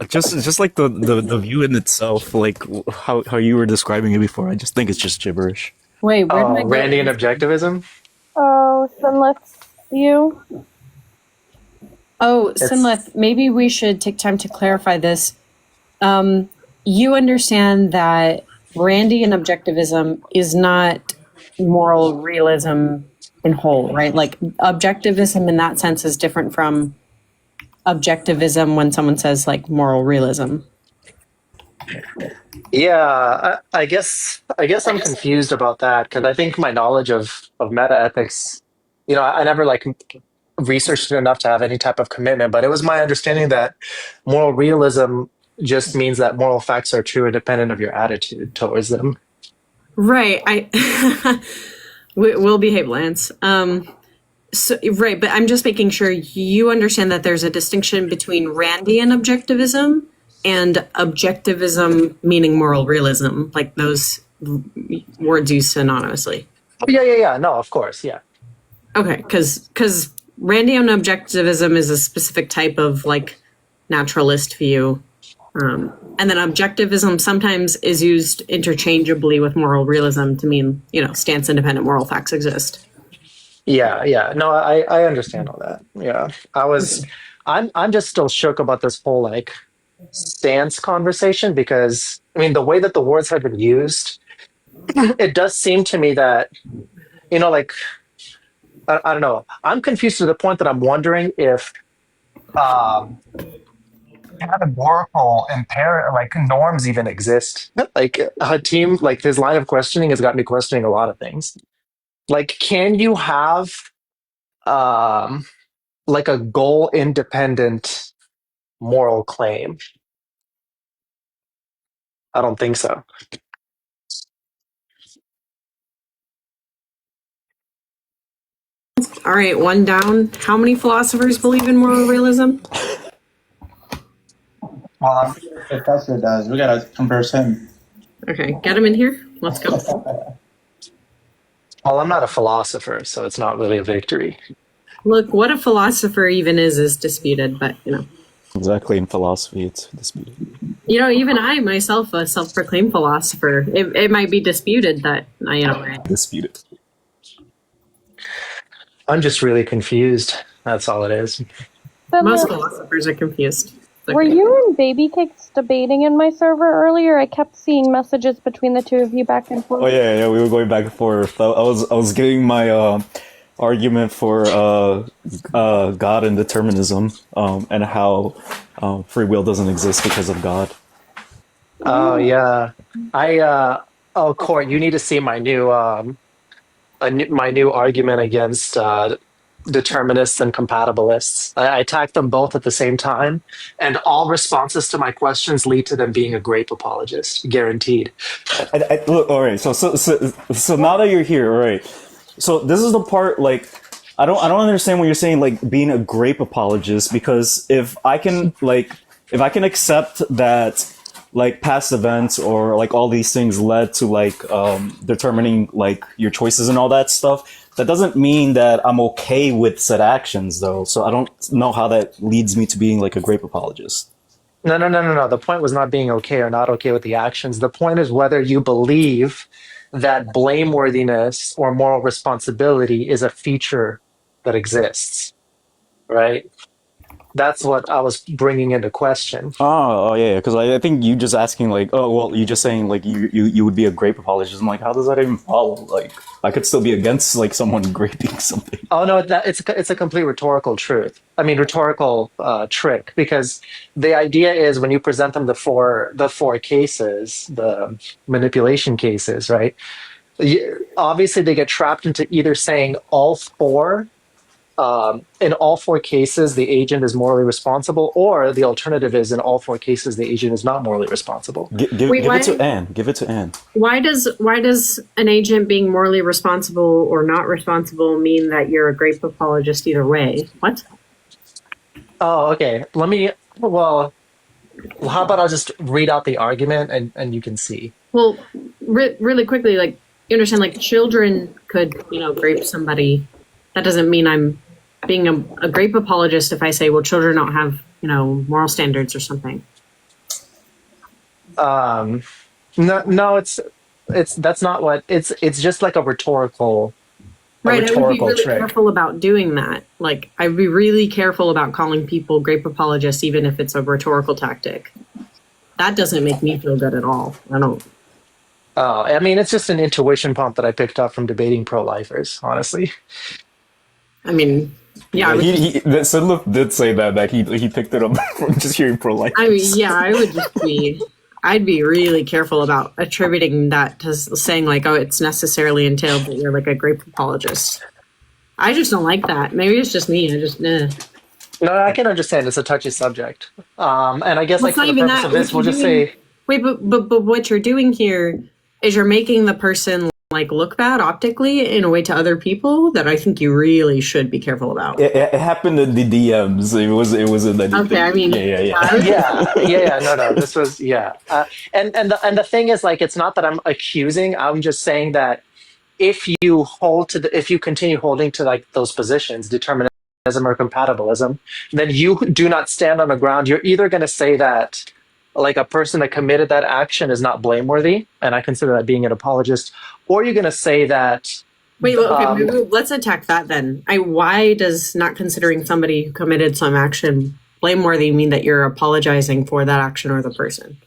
just like the view in itself, like how you were describing it before. I just think it's just gibberish. Wait, where did I Oh, get? Randian objectivism? Oh, Synleth, you. Oh, It's Synleth, maybe we should take time to clarify this. You understand that Randian objectivism is not moral realism in whole, right? Like objectivism in that sense is different from objectivism when someone says like moral realism. yeah. I guess I'm confused about that because I think my knowledge of meta ethics, I never like researched it enough to have any type of commitment. But it was my understanding that moral realism just means that moral facts are true independent of your attitude towards them. Right. We'll behave, Lance. So, right, but I'm just making sure you understand that there's a distinction between Randian objectivism and objectivism meaning moral realism, like those words used synonymously. Oh, yeah. No, of course, yeah. Okay, because Randian objectivism is a specific type of like naturalist view. And then objectivism sometimes is used interchangeably with moral realism to mean, stance independent moral facts exist. Yeah. No, I understand all that. Yeah. I'm just still shook about this whole like stance conversation because the way that the words have been used, it does seem to me that, like I don't know. I'm confused to the point that I'm wondering if categorical like norms even exist. Like Hatim, like his line of questioning has got me questioning a lot of things. Like, can you have like a goal independent moral claim? I don't think so. All right, one down. How many philosophers believe in moral realism? well, I'm sure the professor does. We gotta converse him. Okay, get him in here. Let's go. Well, I'm not a philosopher, so it's not really a victory. Look, what a philosopher even is disputed, but Exactly, in philosophy, it's disputed. Even I myself, a self-proclaimed philosopher, it might be disputed that Disputed. I'm just really confused. That's all it is. Most philosophers are confused. Okay. Were you and Baby Cakes debating in my server earlier? I kept seeing messages between the two of you back and forth. Oh yeah, we were going back and forth. I was giving my argument for God and determinism, and how free will doesn't exist because of God. Oh yeah, Court, you need to see my new my new argument against determinists and compatibilists. I attack them both at the same time, and all responses to my questions lead to them being a grape apologist, guaranteed. Look, all right. So now that you're here, all right. So this is the part like I don't understand what you're saying, like being a grape apologist, because if I can accept that like past events or like all these things led to like determining like your choices and all that stuff, that doesn't mean that I'm okay with said actions though. So I don't know how that leads me to being like a grape apologist. No. The point was not being okay or not okay with the actions. The point is whether you believe that blameworthiness or moral responsibility is a feature that exists, right? That's what I was bringing into question. Oh yeah, because I think you just asking like, oh well, you just saying like you would be a grape apologist. I'm like, how does that even follow? Like, I could still be against like someone graping something. Oh no, it's a complete rhetorical truth. I mean, rhetorical trick, because the idea is when you present them the four cases, the manipulation cases, right? Obviously, they get trapped into either saying all four. In all four cases, the agent is morally responsible, or the alternative is in all four cases, the agent is not morally responsible. Give it to Anne. Give it to Anne. Why does an agent being morally responsible or not responsible mean that you're a grape apologist either way? What? Oh, okay. Well, Well, how about I'll just read out the argument and you can see. Well, really quickly, like, you understand, like, children could, grape somebody. That doesn't mean I'm being a grape apologist if I say, well, children don't have, moral standards or something. No, it's that's not what it's just like a rhetorical Right, I would be really trick. careful about doing that. Like, I'd be really careful about calling people grape apologists, even if it's a rhetorical tactic. That doesn't make me feel good at all. I don't. I mean, it's just an intuition pump that I picked up from debating pro-lifers, honestly. I mean, yeah. Synleth did say that he picked it up from just hearing pro-life. I mean, yeah, I'd be really careful about attributing that to saying like, oh, it's necessarily entailed that you're like a grape apologist. I just don't like that. Maybe it's just me. I just, No, I can understand it's a touchy subject. And I guess well, like for the purpose of this, we'll just say. Wait, but what you're doing here is you're making the person like look bad optically in a way to other people that I think you really should be careful about. It happened in the DMs. It wasn't anything. Okay, I mean, No. This was and the thing is, like, it's not that I'm accusing. I'm just saying that if you continue holding to like those positions, determinism or compatibilism, then you do not stand on the ground. You're either going to say that like a person that committed that action is not blameworthy, and I consider that being an apologist, or you're going to say that. Wait, okay, let's attack that then. Why does not considering somebody who committed some action blameworthy mean that you're apologizing for that action or the person?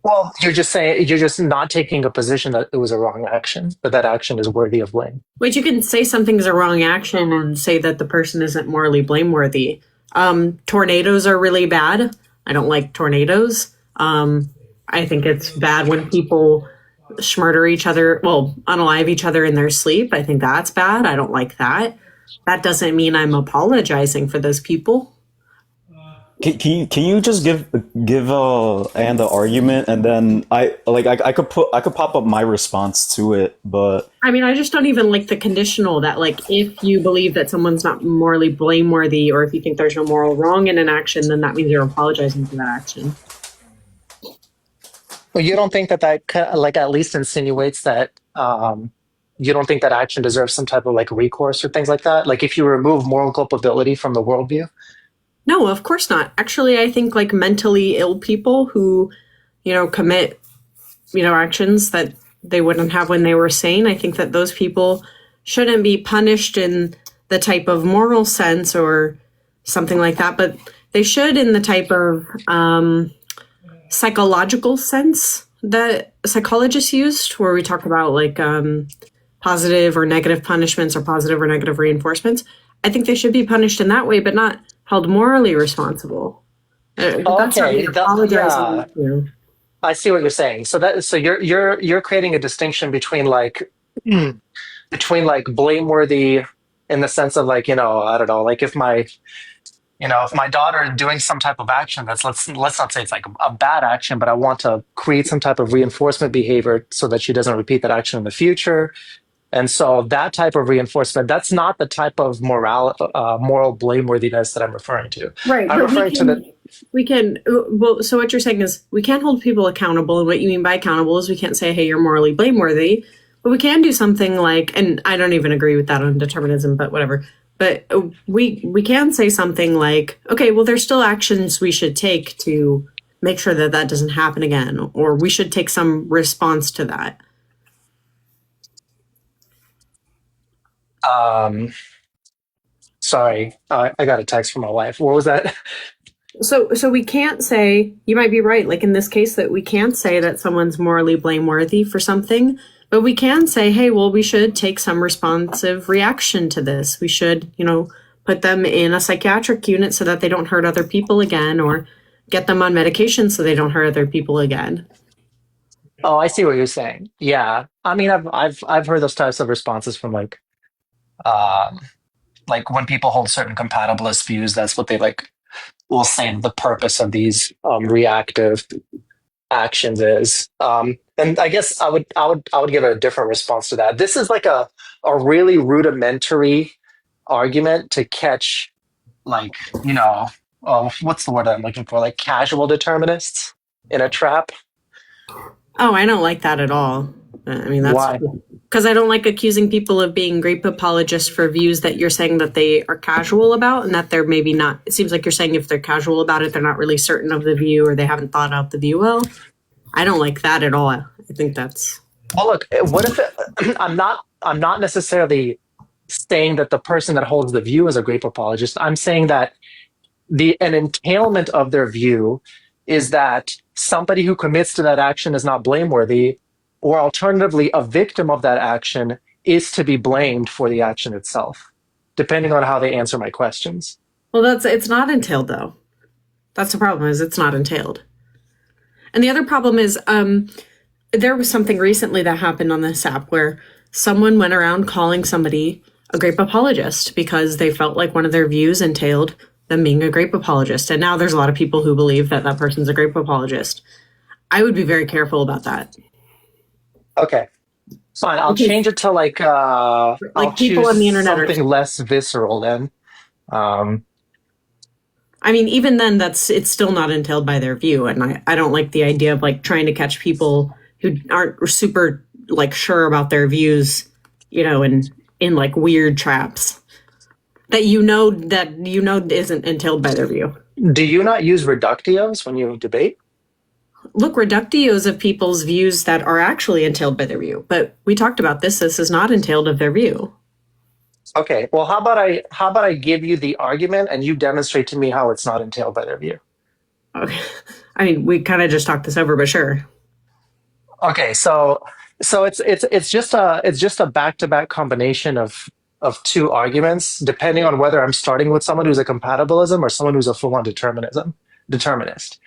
Well, you're just not taking a position that it was a wrong action, but that action is worthy of blame. Wait, you can say something's a wrong action and say that the person isn't morally blameworthy. Tornadoes are really bad. I don't like tornadoes. I think it's bad when people murder each other, unalive each other in their sleep. I think that's bad. I don't like that. That doesn't mean I'm apologizing for those people. Can you just give Anne the argument, and then I could pop up my response to it, but I mean, I just don't even like the conditional that, like, if you believe that someone's not morally blameworthy, or if you think there's no moral wrong in an action, then that means you're apologizing for that action. Well, you don't think that like at least insinuates that you don't think that action deserves some type of like recourse or things like that? Like if you remove moral culpability from the worldview? No, of course not. Actually, I think like mentally ill people who, commit, actions that they wouldn't have when they were sane, I think that those people shouldn't be punished in the type of moral sense or something like that, but they should in the type of psychological sense that psychologists used, where we talk about like positive or negative punishments or positive or negative reinforcements. I think they should be punished in that way, but not held morally responsible. That's Okay, apologizing. I see what you're saying. So you're creating a distinction between like blameworthy in the sense of like, I don't know, like if my daughter is doing some type of action that's let's not say it's like a bad action, but I want to create some type of reinforcement behavior so that she doesn't repeat that action in the future. And so that type of reinforcement, that's not the type of moral blameworthiness that I'm referring to. Right. I'm referring to the. We can, so what you're saying is we can't hold people accountable. And what you mean by accountable is we can't say, hey, you're morally blameworthy. But we can do something like, and I don't even agree with that on determinism, but whatever. But we can say something like, okay, well, there's still actions we should take to make sure that that doesn't happen again, or we should take some response to that. Sorry, I got a text from my wife. What was that? So we can't say, you might be right, like in this case, that we can't say that someone's morally blameworthy for something, but we can say, hey, well, we should take some responsive reaction to this. We should, put them in a psychiatric unit so that they don't hurt other people again, or get them on medication so they don't hurt other people again. Oh, I see what you're saying. Yeah, I mean, I've heard those types of responses from like when people hold certain compatibilist views, that's what they will say the purpose of these reactive actions is. And I guess I would give a different response to that. This is like a really rudimentary argument to catch what's the word I'm looking for? Like casual determinists in a trap. Oh, I don't like that at all. I mean, that's Why? because I don't like accusing people of being grape apologists for views that you're saying that they are casual about and that they're maybe not. It seems like you're saying if they're casual about it, they're not really certain of the view or they haven't thought out the view well. I don't like that at all. I think that's. Well, look, what if I'm not necessarily saying that the person that holds the view is a grape apologist. I'm saying that an entailment of their view is that somebody who commits to that action is not blameworthy, or alternatively, a victim of that action is to be blamed for the action itself, depending on how they answer my questions. Well, it's not entailed though. That's the problem. Is it's not entailed. And the other problem is, there was something recently that happened on this app where someone went around calling somebody a grape apologist because they felt like one of their views entailed them being a grape apologist. And now there's a lot of people who believe that that person's a grape apologist. I would be very careful about that. Okay, fine. I'll change it to like I'll people on the internet something less visceral then. I mean, even then, it's still not entailed by their view, and I don't like the idea of like trying to catch people who aren't super like sure about their views, you know, in like weird traps that you know isn't entailed by their view. Do you not use reductios when you debate? Look, reductios of people's views that are actually entailed by their view, but we talked about this. This is not entailed of their view. Okay, well, how about I give you the argument and you demonstrate to me how it's not entailed by their view? Okay, I mean, we kind of just talked this over, but sure. Okay, so it's just a back-to-back combination of two arguments, depending on whether I'm starting with someone who's a compatibilism or someone who's a full-on determinist.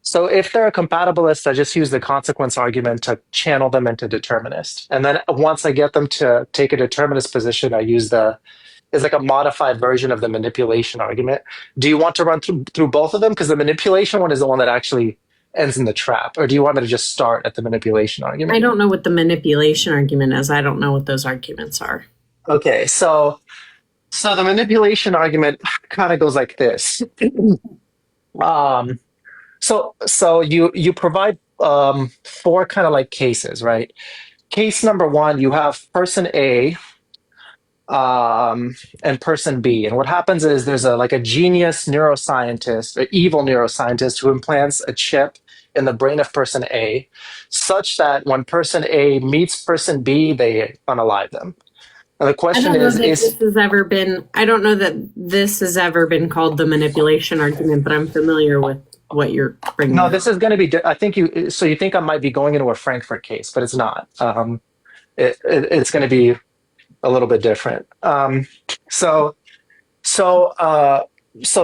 So if they're a compatibilist, I just use the consequence argument to channel them into determinist. And then once I get them to take a determinist position, I use is like a modified version of the manipulation argument. Do you want to run through both of them? Because the manipulation one is the one that actually ends in the trap. Or do you want me to just start at the manipulation argument? I don't know what the manipulation argument is. I don't know what those arguments are. Okay, so the manipulation argument kind of goes like this. So you provide four kind of like cases, right? Case number one, you have person A and person B, and what happens is there's a genius neuroscientist, an evil neuroscientist, who implants a chip in the brain of person A, such that when person A meets person B, they unalive them. And the question is, I don't know that this has ever been called the manipulation argument, but I'm familiar with what you're bringing. No, this is going to be. I think you think I might be going into a Frankfurt case, but it's not. It's going to be a little bit different. So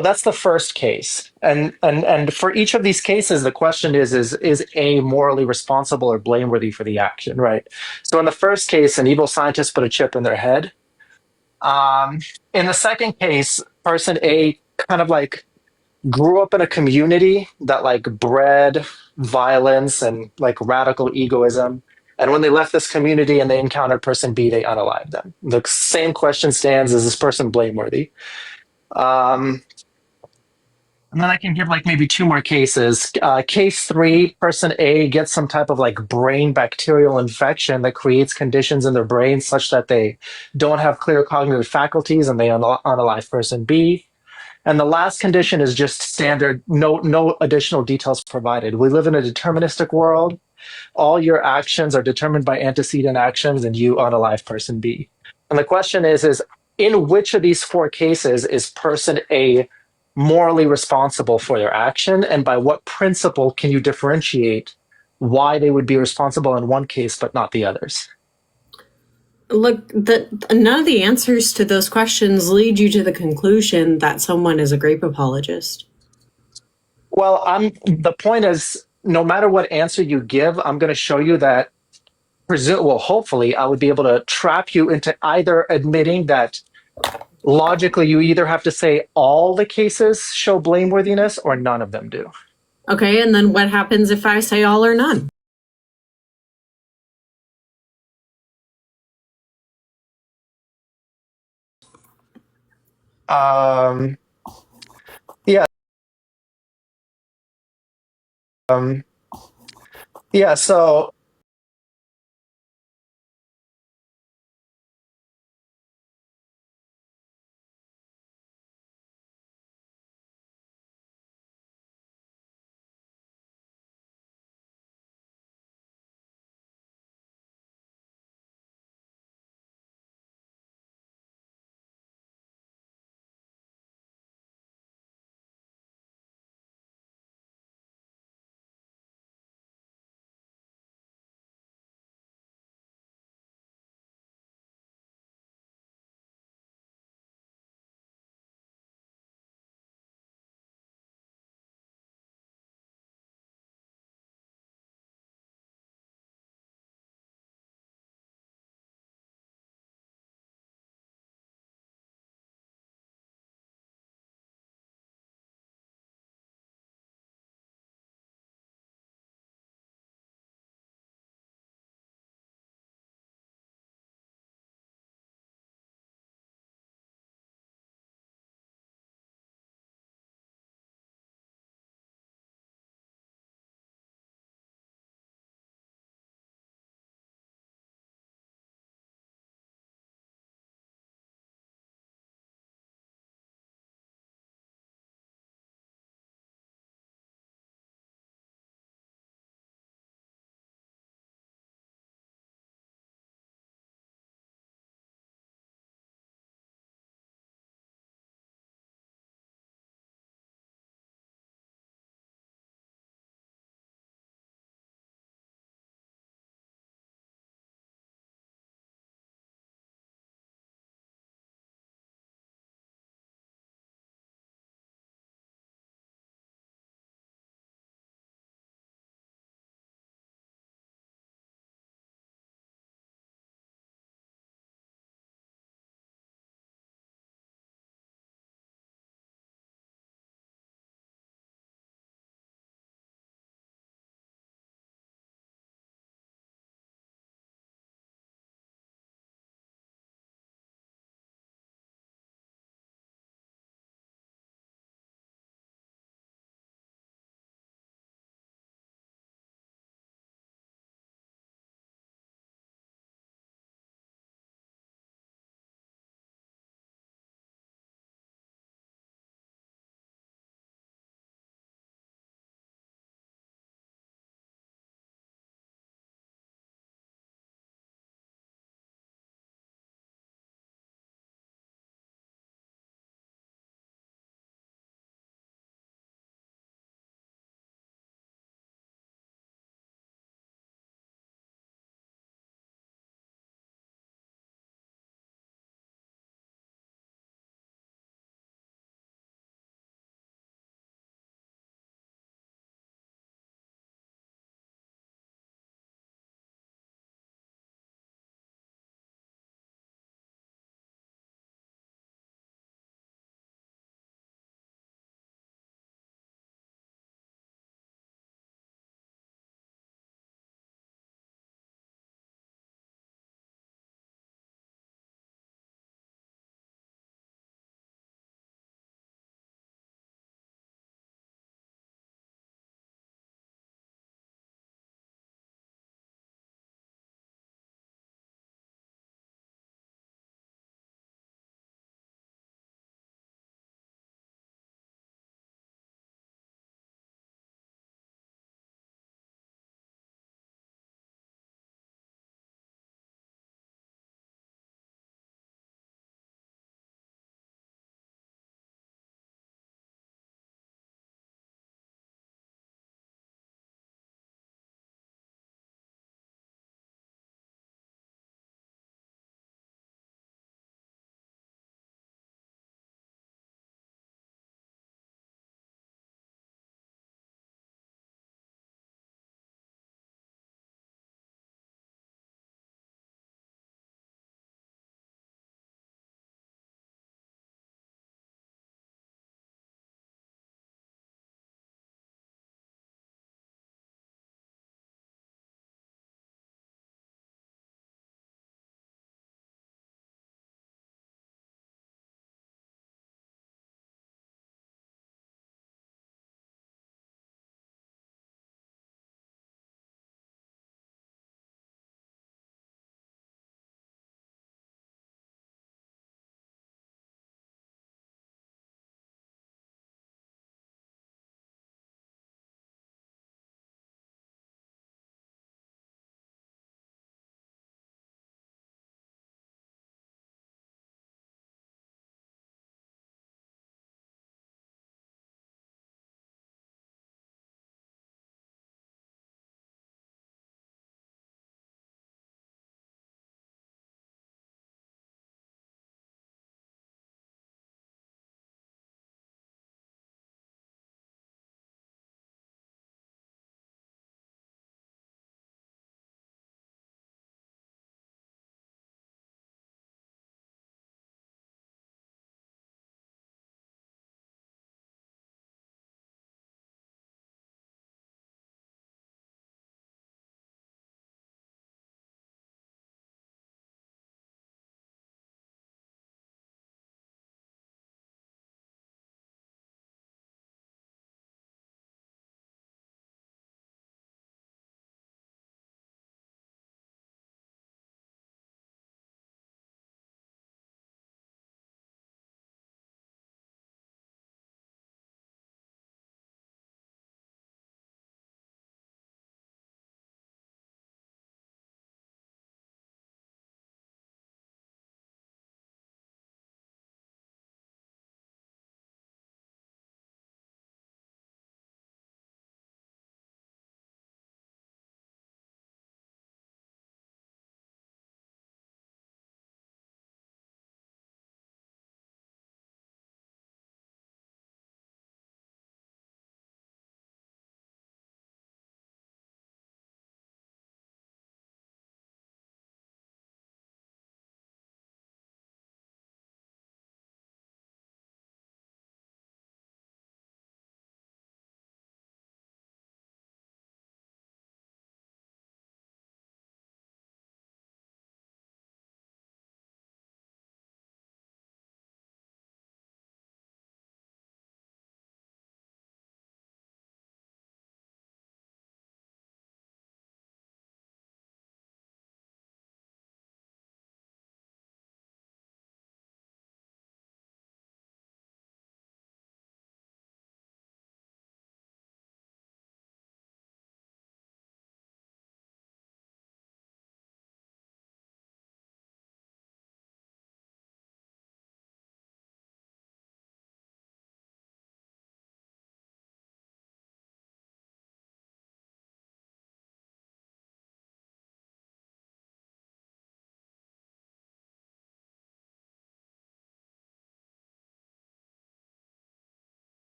that's the first case, and for each of these cases, the question is A morally responsible or blameworthy for the action, right? So in the first case, an evil scientist put a chip in their head. In the second case, person A kind of like grew up in a community that like bred violence and like radical egoism. And when they left this community and they encountered person B, they unalived them. The same question stands: is this person blameworthy? And then I can give like maybe two more cases. Case three, person A gets some type of like brain bacterial infection that creates conditions in their brain such that they don't have clear cognitive faculties and they unalive person B. And the last condition is just standard, no additional details provided. We live in a deterministic world. All your actions are determined by antecedent actions, and you unalive person B. And the question is in which of these four cases is person A morally responsible for their action, and by what principle can you differentiate why they would be responsible in one case but not the others? Look, none of the answers to those questions lead you to the conclusion that someone is a grape apologist. Well, the point is, no matter what answer you give, I'm going to show you that, hopefully, I would be able to trap you into either admitting that logically you either have to say all the cases show blameworthiness or none of them do. Okay, and then what happens if I say all or none? Yeah, so